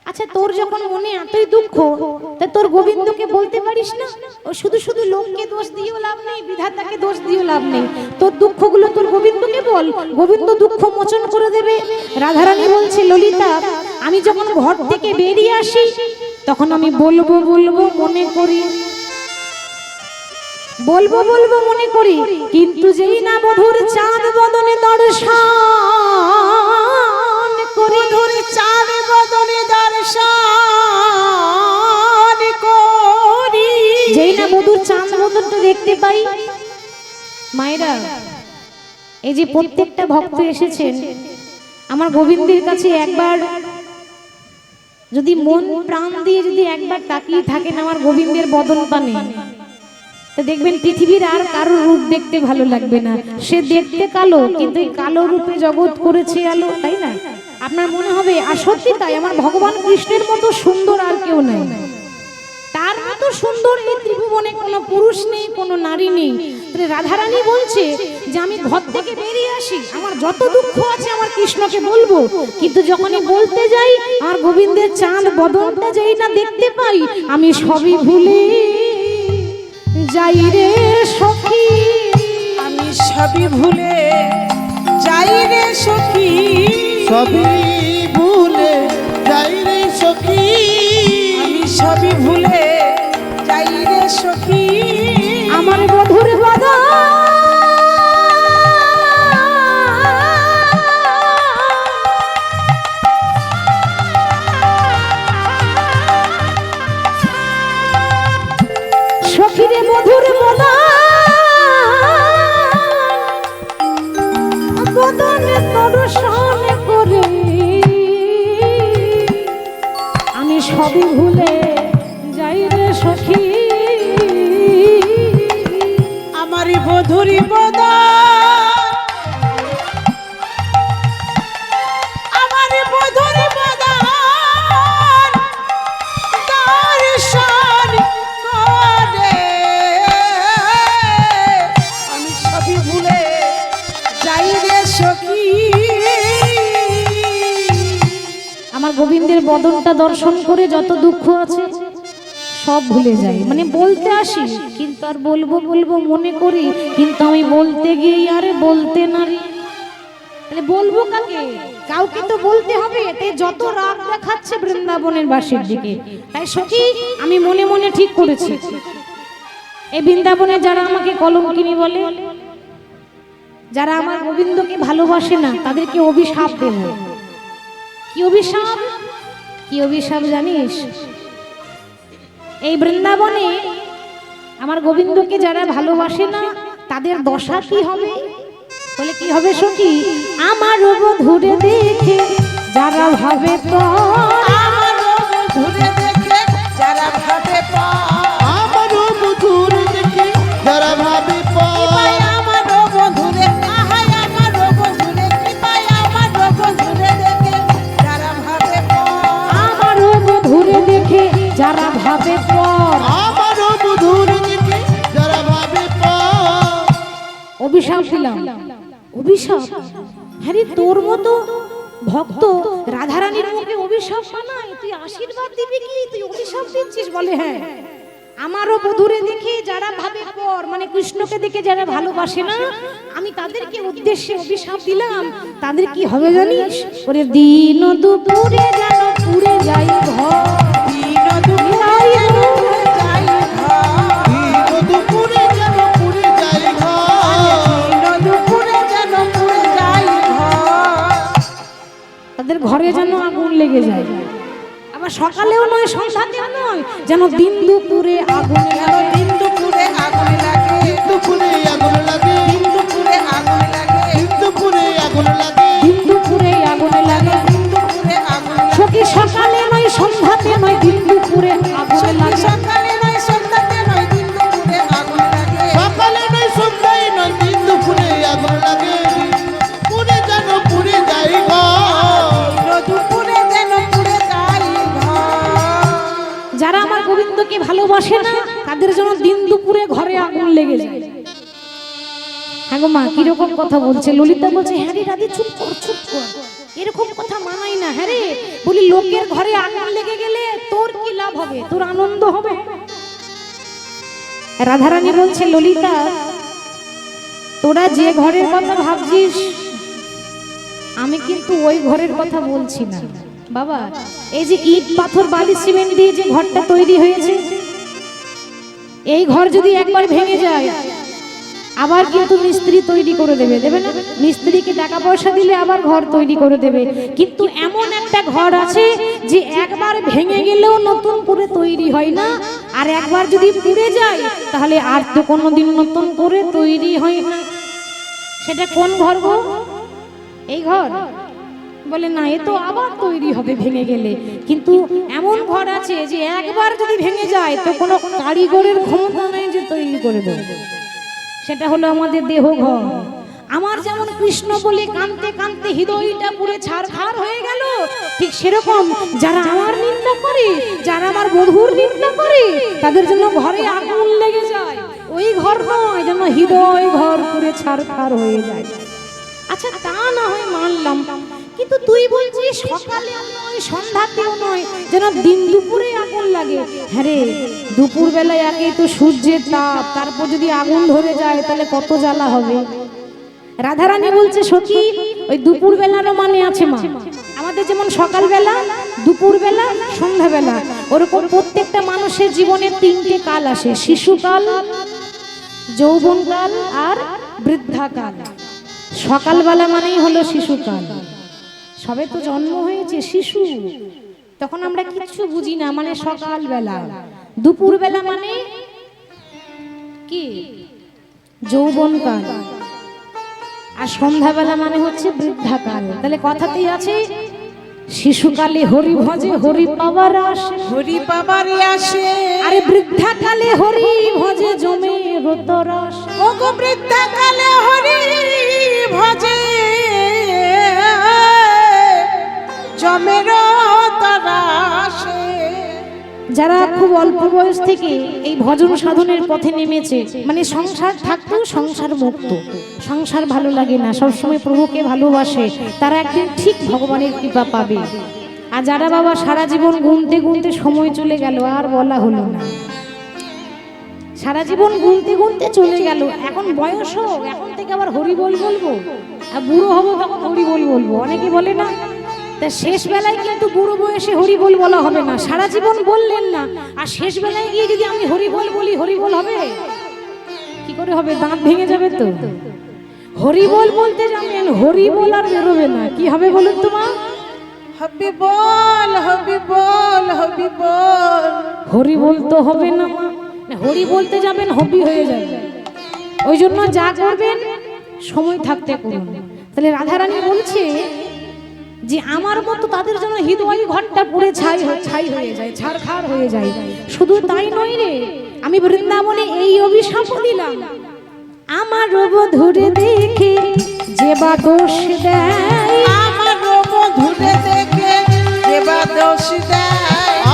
[SPEAKER 1] আচ্ছা তোর যখন মনে এতই দুঃখ, তা তোর গোবিন্দকে বলতে পারিস না? ও শুধু শুধু লোককে দোষ দিয়েও লাভ নেই, বিধাতাকে দোষ দিয়েও লাভ নেই, তোর দুঃখগুলো তোর গোবিন্দকে বল, গোবিন্দ দুঃখ মোচন করে দেবে। রাধারানী বলছে, ললিতা আমি যখন ঘর থেকে বেরিয়ে আসি তখন আমি বলবো বলবো মনে করি, বলবো বলবো মনে করি, কিন্তু যেই না বধুর চাঁদ বদনে দর্শন করি,
[SPEAKER 2] মধুর চাঁদ বদনে দর্শন করি,
[SPEAKER 1] যেই না বধুর চাঁদ বদনটা দেখতে পাই। মায়েরা, এই যে প্রত্যেকটা ভক্ত এসেছেন আমার গোবিন্দের কাছে, একবার যদি মন প্রাণ দিয়ে যদি একবার তাকিয়ে থাকেন আমার গোবিন্দের বদন পানে, তো দেখবেন পৃথিবীর আর কারোর রূপ দেখতে ভালো লাগবে না, সে দেখতে কালো কিন্তু এই কালো রূপে জগৎ করেছে আলো, তাই না? আপনার মনে হবে আর সত্যি তাই, আমার ভগবান কৃষ্ণের মতো সুন্দর আর কেউ নেই, তার মতো সুন্দর এই ত্রিভুবনে কোনো পুরুষ নেই, কোনো নারী নেই। তাহলে রাধারানী বলছে যে আমি ঘর থেকে বেরিয়ে আসি, আমার যত দুঃখ আছে আমার কৃষ্ণকে বলবো, কিন্তু যখনই বলতে যাই আর গোবিন্দের চাঁদ বদনটা যাই না দেখতে পাই, আমি সবই ভুলে যাই রে সখী,
[SPEAKER 2] আমি সবই ভুলে যাই রে সখী,
[SPEAKER 3] সবই ভুলে যাই রে সখী,
[SPEAKER 2] আমি সবই ভুলে যাই রে সখী,
[SPEAKER 1] আমার বধুর বাধা সখীরে মধুর বাধা বদনে দর্শন করে আমি সবই ভুলে যাই রে সখী,
[SPEAKER 2] আমারই বধুরি বদন, আমারই বধুরি বদন দর্শন করে আমি সবই ভুলে যাই রে সখী,
[SPEAKER 1] আমার গোবিন্দের বদনটা দর্শন করে যত দুঃখ আছে সব ভুলে যাই, মানে বলতে আসি কিন্তু আর বলবো বলবো মনে করি, কিন্তু আমি বলতে গিয়ে আর বলতে নারি, তাহলে বলবো কাকে? কাউকে তো বলতে হবে, তাই যত রাগ দেখাচ্ছে বৃন্দাবনের বাসীর দিকে। তাই সখী আমি মনে মনে ঠিক করেছি, এই বৃন্দাবনে যারা আমাকে কলঙ্কিনী বলে, যারা আমার গোবিন্দকে ভালোবাসে না, তাদেরকে অভিশাপ দেব। কি অভিশাপ? কি অভিশাপ জানিস? এই বৃন্দাবনে আমার গোবিন্দকে যারা ভালোবাসে না তাদের দশা কি হবে? বলে কি হবে সখী? আমার বধুরে দেখে যারা ভাবে তো,
[SPEAKER 2] আমার বধুরে দেখে যারা ভাবে
[SPEAKER 3] আমার মধুর দেখে যারা ভাবে
[SPEAKER 2] পায়, আমার বধুরে আহাই, আমার বধুরে কি পায়, আমার বধুরে দেখে যারা ভাবে
[SPEAKER 1] আমার বধুরে দেখে যারা ভাবে পর,
[SPEAKER 3] আমার মধুর দেখে যারা ভাবে
[SPEAKER 1] অভিশাপ দিলাম। অভিশাপ? হ্যাঁ রে, তোর মতো ভক্ত রাধারানীর মুখে অভিশাপ বানায়, তুই আশীর্বাদ দিবি কি? তুই অভিশাপ দিচ্ছিস? বলে হ্যাঁ, আমারও বধুরে দেখে যারা ভাবে পর, মানে কৃষ্ণকে দেখে যারা ভালোবাসে না, আমি তাদেরকে উদ্দেশ্যে অভিশাপ দিলাম। তাদের কি হবে জানিস? ওরে দিন দুপুরে যেন পুড়ে যাই ঘর,
[SPEAKER 2] দিন দুপুরে পুড়ে যাই ঘর,
[SPEAKER 3] দুপুরে যেন পুড়ে যায় ঘর,
[SPEAKER 2] দিন দুপুরে যেন পুড়ে যাই ঘর,
[SPEAKER 1] তাদের ঘরে যেন আগুন লেগে যায়। আবার সকালেও নয়, সন্ধ্যাতেও নয়, যেন দিন দুপুরে আগুন
[SPEAKER 2] যেন দিন দুপুরে আগুন লাগে,
[SPEAKER 3] দুপুরে আগুন লাগে,
[SPEAKER 2] দিন দুপুরে আগুন লাগে,
[SPEAKER 3] দুপুরে আগুন লাগে,
[SPEAKER 1] দিন দুপুরে আগুন লাগে।
[SPEAKER 2] দিন দুপুরে আগুন লাগে,
[SPEAKER 1] সখী সকালে নয়, সন্ধ্যাতে নয়, দিন দুপুরে আগুন লাগে।
[SPEAKER 2] সকালে নয় সন্ধ্যাতে নয়, দিন দুপুরে আগুন লাগে,
[SPEAKER 3] সকালে নয় সন্ধ্যায় নয় দিন দুপুরে আগুন লাগে, পুড়ে যেন পুড়ে যায় ঘর,
[SPEAKER 2] দিন দুপুরে যেন পুড়ে যাই ঘর,
[SPEAKER 1] যারা আমার গোবিন্দকে ভালোবাসে না তাদের জন্য দিন দুপুরে ঘরে আগুন লেগে যায়। হ্যাঁ গো মা, কিরকম কথা বলছে? ললিতা বলছে হ্যাঁ রে রাধে, চুপ কর চুপ কর, এরকম কথা মানাই না। হ্যাঁ রে, বলি লোকের ঘরে আগুন লেগে গেলে তোর কি লাভ হবে? তোর আনন্দ হবে? রাধারানী বলছে ললিতা, তোরা যে ঘরের কথা ভাবছিস আমি কিন্তু ওই ঘরের কথা বলছি না বাবা। এই যে ইট পাথর বালি সিমেন্ট দিয়ে যে ঘরটা তৈরি হয়েছে, এই ঘর যদি একবার ভেঙে যায় আবার কিন্তু মিস্ত্রি তৈরি করে দেবে, দেবে না? মিস্ত্রিকে টাকা পয়সা দিলে আবার ঘর তৈরি করে দেবে। কিন্তু এমন একটা ঘর আছে যে একবার ভেঙে গেলেও নতুন করে তৈরি হয় না, আর একবার যদি পুড়ে যায় তাহলে আর তো কোনোদিন নতুন করে তৈরি হয় না। সেটা কোন ঘর গো? এই ঘর। বলে না, এ তো আবার তৈরি হবে ভেঙে গেলে। কিন্তু এমন ঘর আছে যে একবার যদি ভেঙে যায় তো কোনো কারিগরের ক্ষমতা নেই যে তৈরি করে দেবে। সেটা হলো আমাদের দেহ ঘর। আমার যেমন কৃষ্ণ বলে কাঁদতে কাঁদতে হৃদয়টা পুরো ছারখার হয়ে গেল, ঠিক সেরকম যারা আমার নিন্দা করে, যারা আমার বধূর নিন্দা করে, তাদের জন্য ঘরে আগুন লেগে যায়। ওই ঘর নয়, যেন হৃদয় ঘর পুরো ছারখার হয়ে যায়। আচ্ছা, তা না হয় মানলাম, কিন্তু তুই বলছিস সকালে নয়, সন্ধ্যাতেও নয়, যেন দিন দুপুরে আগুন লাগে। হ্যাঁ রে, দুপুর বেলায় আগে তো সূর্যের তাপ, তারপর যদি আগুন ধরে যায় তাহলে কত জ্বালা হবে। রাধারানী বলছে সখী, ওই দুপুর বেলারও মানে আছে মা। আমাদের যেমন সকালবেলা, দুপুরবেলা, সন্ধ্যাবেলা, ওরকম প্রত্যেকটা মানুষের জীবনে তিনটে কাল আসে: শিশুকাল, যৌবনকাল আর বৃদ্ধাকাল। সকালবেলা মানেই হলো শিশুকাল, সবে তো জন্ম হয়েছে শিশু, তখন আমরা কিচ্ছু বুঝি না, মানে সকালবেলা। দুপুরবেলা মানে কি? যৌবনকাল। আর সন্ধ্যাবেলা মানে হচ্ছে বৃদ্ধাকাল। তাহলে কথাতেই আছে, শিশুকালে হরি ভজে হরি পাবার আসে,
[SPEAKER 2] হরি পাবারে আসে।
[SPEAKER 1] আরে বৃদ্ধাকালে হরি ভজে জমে রতরস।
[SPEAKER 2] ওগো বৃদ্ধাকালে হরি ভজে জমের তরাসে।
[SPEAKER 1] যারা খুব অল্প বয়স থেকে এই ভজন সাধনের পথে নেমেছে, মানে সংসার থাকতেও সংসার মুক্ত, সংসার ভালো লাগে না, সবসময় প্রভুকে ভালোবাসে, তারা একদিন ঠিক ভগবানের কৃপা পাবে। আর যারা বাবা সারা জীবন গুনতে গুনতে সময় চলে গেল, আর বলা হলো না, সারা জীবন গুনতে গুনতে চলে গেল, এখন বয়স হোক, এখন থেকে আবার হরি বল বলবো, আর বুড়ো হবো তখন হরি বল বলবো, অনেকে বলে না। তা শেষ বেলায় কিন্তু বুড়ো বয়সে হরি বল বলা হবে না, সারা জীবন বললেন না, আর শেষ বেলায় গিয়ে যদি আমি হরি বল বলি, হরি বল হবে কি করে হবে? দাঁত ভেঙে যাবে তো। হরি বল বলতে যাবেন, হরি বল আর বেরোবে না, কি হবে বলুন তো মা?
[SPEAKER 2] হবি বল, হবি বল, হবি বল।
[SPEAKER 1] হরি বলতে হবে না মা, হরি বলতে যাবেন হবি হয়ে যাবে। ওই জন্য যা করবেন সময় থাকতে করুন। তাহলে রাধারানী বলছে যে আমার মতো তাদের জন্য হৃদয় ঘরটা পুড়ে ছাই হয়ে যায়, ছারখার হয়ে যায়। শুধু তাই নয় রে, আমি বৃন্দাবনে এই অভিশাপ দিলাম, আমার বধূরে দেখে যে বা দোষ দেয়,
[SPEAKER 2] আমার মধুরে দেখে দেবা দোষ দেয়,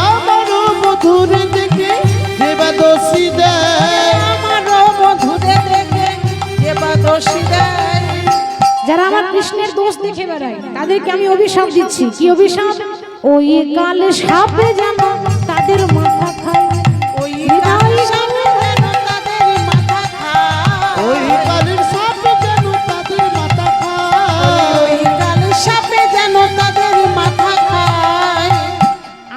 [SPEAKER 3] আমার মধুর দেখে দেবা দোষী দেয়,
[SPEAKER 2] আমার মধুরে দেখে দেবা দোষ দেয়।
[SPEAKER 1] যারা আমার কৃষ্ণের দোষ দেখে বেড়ায় তাদেরকে আমি অভিশাপ দিচ্ছি। কি অভিশাপ? ওই কালে সাপে যেন তাদের মাথা খায়,
[SPEAKER 2] ওই কালের সাপে যেন তাদের মাথা খায়,
[SPEAKER 3] ওই কালের সাপ যেন তাদের মাথা খায়,
[SPEAKER 2] ওই কালের সাপে যেন তাদের মাথা খায়।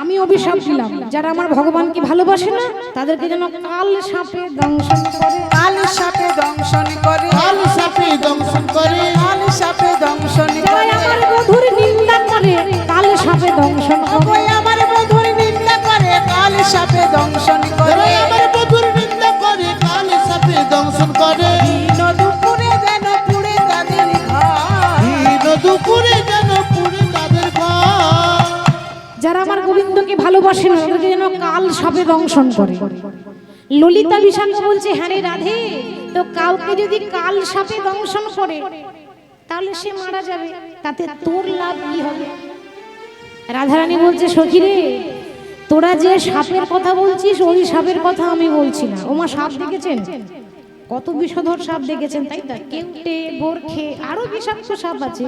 [SPEAKER 1] আমি অভিশাপ দিলাম, যারা আমার ভগবানকে ভালোবাসে না তাদেরকে যেন কাল সাপে দংশন করে,
[SPEAKER 2] কাল সাপে দংশন করে,
[SPEAKER 3] কাল সাপে দংশন করে,
[SPEAKER 2] কাল সাপে দংশন
[SPEAKER 1] যারা
[SPEAKER 2] করে,
[SPEAKER 1] আমার বধূর নিন্দা করে কাল সাপে দংশন করে,
[SPEAKER 2] ওই আমার বধুর নিন্দা করে, কাল সাপে দংশন করে।
[SPEAKER 3] যারা আমার বধুর নিন্দা করে কাল সাপে দংশন করে,
[SPEAKER 2] দিন দুপুরে যেন পুড়ে তাদের ঘর,
[SPEAKER 3] দিন দুপুরে যেন পুড়ে তাদের ঘর,
[SPEAKER 1] যারা আমার গোবিন্দকে ভালোবাসে না তাদেরকে যেন কাল সাপে দংশন করে। ললিতা বিশাখ বলছে, হ্যাঁ রে রাধে, তো কাউকে যদি কাল সাপে দংশন করে তাহলে সে মারা যাবে, তাতে তোর লাভ কি হবে? রাধারানী বলছে, সখী রে, তোরা যে সাপের কথা বলছিস ওই সাপের কথা আমি বলছি না। ওমা, সাপ দেখেছেন? কত বিষধর সাপ দেখেছেন, তাই তো? কেউটে, গোরখে, আরো বিষাক্ত সাপ আছে।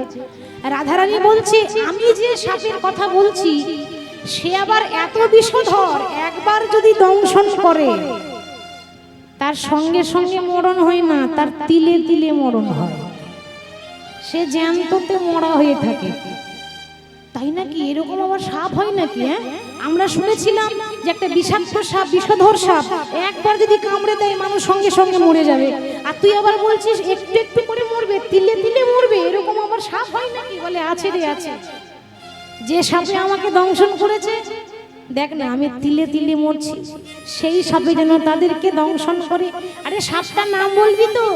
[SPEAKER 1] রাধারানী বলছে, আমি যে সাপের কথা বলছি সে আবার এত বিষধর, একবার যদি দংশন করে তার সঙ্গে সঙ্গে মরণ হয় না, তার তিলে তিলে মরণ হয়, সে জ্যান্ততে মরা হয়ে থাকে। তাই নাকি? এরকম আবার সাপ হয় নাকি? হ্যাঁ, আমরা শুনেছিলাম যে একটা বিষাক্ত সাপ, বিষধর সাপ একবার যদি কামড়ে দেয় মানুষ সঙ্গে সঙ্গে মরে যাবে, আর তুই আবার বলছিস একটু একটু করে মরবে, তিলে তিলে মরবে, এরকম আবার সাপ হয় নাকি? বলে, আছে রে আছে। যে সাপে আমাকে দংশন করেছে, দেখ না আমি তিলে তিলে মরছি, সেই সাপে যেন তাদেরকে দংশন করে। আরে সাপটার নাম বলবি তো?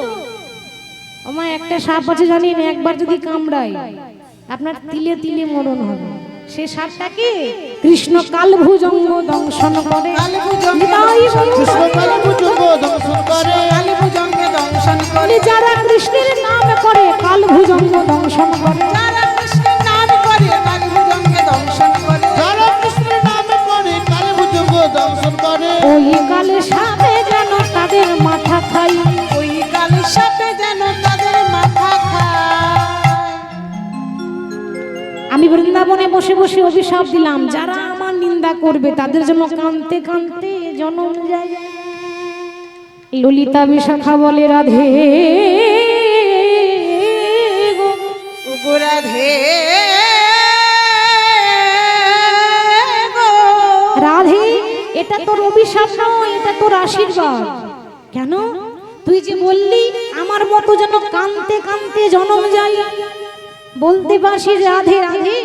[SPEAKER 1] আমার একটা সাপ আছে জানি না, একবার যদি কামড়ায় আপনার তিলে তিলে মরণ হবে। সে সাপটাকে কৃষ্ণ কালভুজঙ্গ দংশন করে। নিতাই গৌর
[SPEAKER 3] কৃষ্ণ কালভুজঙ্গ দংশন করে।
[SPEAKER 2] কালীভুজঙ্গে দংশন করে।
[SPEAKER 1] যারা কৃষ্ণের নাম করে কালভুজঙ্গ দংশন করে।
[SPEAKER 2] যারা কৃষ্ণের নাম করে কালীভুজঙ্গে দংশন করে।
[SPEAKER 3] যারা কৃষ্ণের নাম করে কালভুজঙ্গ দংশন করে।
[SPEAKER 1] ওই কালে সাপে যেন তাদের মাথা খাই।
[SPEAKER 2] ওই কালে সাপে যেন তাদের মাথা খায়।
[SPEAKER 1] আমি বৃন্দাবনে বসে বসে অভিশাপ দিলাম, যারা আমার নিন্দা করবে তাদের জন্য কাঁদতে কাঁদতে জনম যায়। ললিতা বিশাখা বলে রাধে গো,
[SPEAKER 2] ওগো রাধে গো।
[SPEAKER 1] রাধে এটা তোর অভিশাপ নয়, এটা তোর আশীর্বাদ। কেন? তুই যে বললি আমার মতো যেন কাঁদতে কাঁদতে জনম যায়। বলতে পারছিস রাধে রাধে,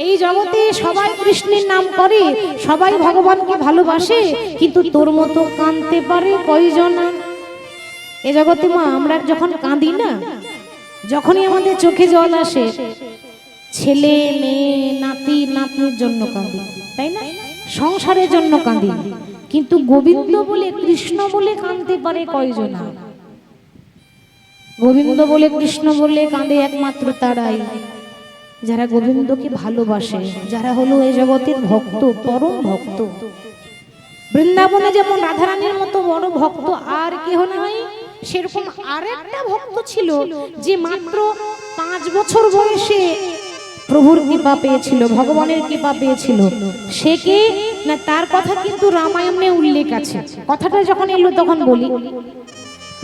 [SPEAKER 1] এই জগতে সবাই কৃষ্ণের নাম করে, সবাই ভগবানকে ভালোবাসে, কিন্তু তোর মতো কাঁদতে পারে কয়জন? এ জগতে মা আমরা যখন কাঁদি না, যখনই আমাদের চোখে জল আসে, ছেলে মেয়ে নাতি নাতনির জন্য কাঁদি, তাই না? সংসারের জন্য কাঁদি, কিন্তু গোবিন্দ বলে কৃষ্ণ বলে কাঁদতে পারে কয়জন? গোবিন্দ বলে কৃষ্ণ বলে কাঁদে একমাত্র তারাই যারা গোবিন্দকে ভালোবাসে, যারা হলো এই জগতের ভক্ত, পরম ভক্ত। বৃন্দাবনে যেমন রাধারানীর মতো বড় ভক্ত আর কেহ নাই, সেরকম আরেকটা ভক্ত ছিল যে মাত্র 5 বছর বয়সে প্রভুর কৃপা পেয়েছিল, ভগবানের কৃপা পেয়েছিল। সে কে না, তার কথা কিন্তু রামায়ণে উল্লেখ আছে। কথাটা যখন এলো তখন বলি,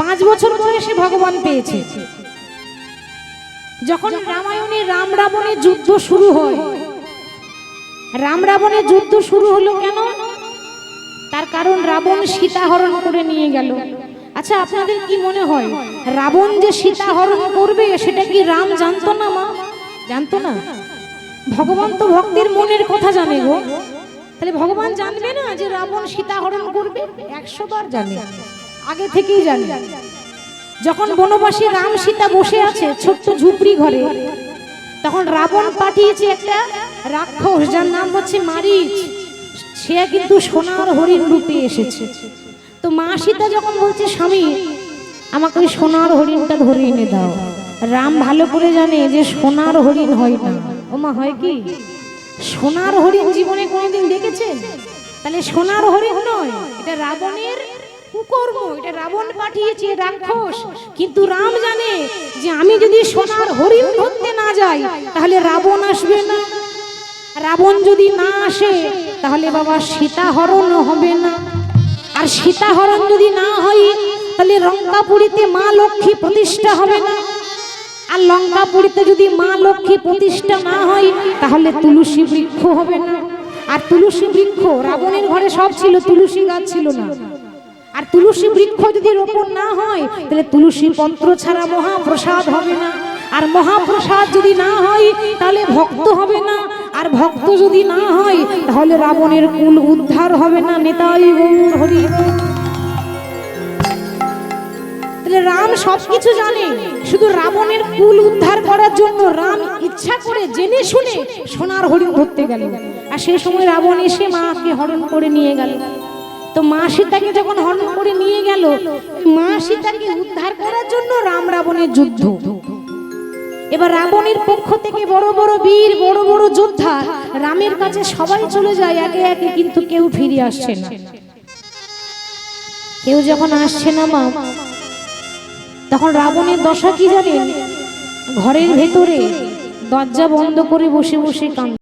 [SPEAKER 1] 5 বছর বয়সে ভগবান পেয়েছে। যখন রামায়ণে রাম রাবণের যুদ্ধ শুরু হয়, রাম রাবণের যুদ্ধ শুরু হলো কেন? তার কারণ রাবণ সীতা হরণ করে নিয়ে গেল। আচ্ছা, আপনাদের কি মনে হয় রাবণ যে সীতা হরণ করবে সেটা কি রাম জানতো না? মা জানতো না? ভগবান তো ভক্তের মনের কথা জানে গো। তাহলে ভগবান জানবে না যে রাবণ সীতা হরণ করবে? 100 বার জানে, আগে থেকেই জানে। যখন বনবাসী রাম সীতা বসে আছে ছোট্ট ঝুপড়ি ঘরে, তখন রাবণ পাঠিয়েছে একটা রাক্ষস যার নাম হচ্ছে মারীচ। সে কিন্তু সোনার হরিণ রূপে এসেছে। তো মা সীতা যখন বলছে স্বামী আমাকে ওই সোনার হরিণটা ধরে এনে দাও, রাম ভালো করে জানে যে সোনার হরিণ হয় না। ও মা, হয় কি? সোনার হরিণ জীবনে কোনোদিন দেখেছেন? তাহলে সোনার হরিণ নয়, এটা রাবণের কুকর্ম, এটা রাবণ পাঠিয়েছে রাক্ষস। কিন্তু রাম জানে যে আমি যদি সোনার হরিণ ধরতে না যাই তাহলে রাবণ আসবে না, রাবণ যদি না আসে তাহলে বাবা সীতা হরণ হবে না, আর সীতা হরণ যদি না হয় তাহলে লঙ্কাপুরীতে মা লক্ষ্মী প্রতিষ্ঠা হবে না, আর লঙ্কাপুরীতে যদি মা লক্ষ্মী প্রতিষ্ঠা না হয় তাহলে তুলসী বৃক্ষ হবে না। আর তুলসী বৃক্ষ, রাবণের ঘরে সব ছিল, তুলসী গাছ ছিল না। আর তুলসী বৃক্ষ যদি রোপণ না হয় তাহলে তুলসী পত্র ছাড়া মহাপ্রসাদ হবে না, আর মহাপ্রসাদ যদি না হয় তাহলে ভক্ত হবে না, আর ভক্ত যদি না হয় তাহলে রাবণের কুল উদ্ধার হবে না। নিতাই গৌর হরি। তাহলে রাম সবকিছু জানে, শুধু রাবণের কুল উদ্ধার করার জন্য রাম ইচ্ছা করে জেনে শুনে সোনার হরিণ ধরতে গেল। আর সেই সময় রাবণ এসে মাকে হরণ করে নিয়ে গেল। তো মা সীতাকে যখন হরণ করে নিয়ে গেল, মা সীতাকে উদ্ধার করার জন্য রাম রাবণের যুদ্ধ। এবার রাবণের পক্ষ থেকে বড় বড় বীর, বড় বড় যোদ্ধা রামের কাছে সবাই চলে যায় একে একে, কিন্তু কেউ ফিরে আসছে না। কেউ যখন আসছে না মা, তখন রাবণের দশা কি জানেন? ঘরের ভেতরে দরজা বন্ধ করে বসে বসে কাঁদে।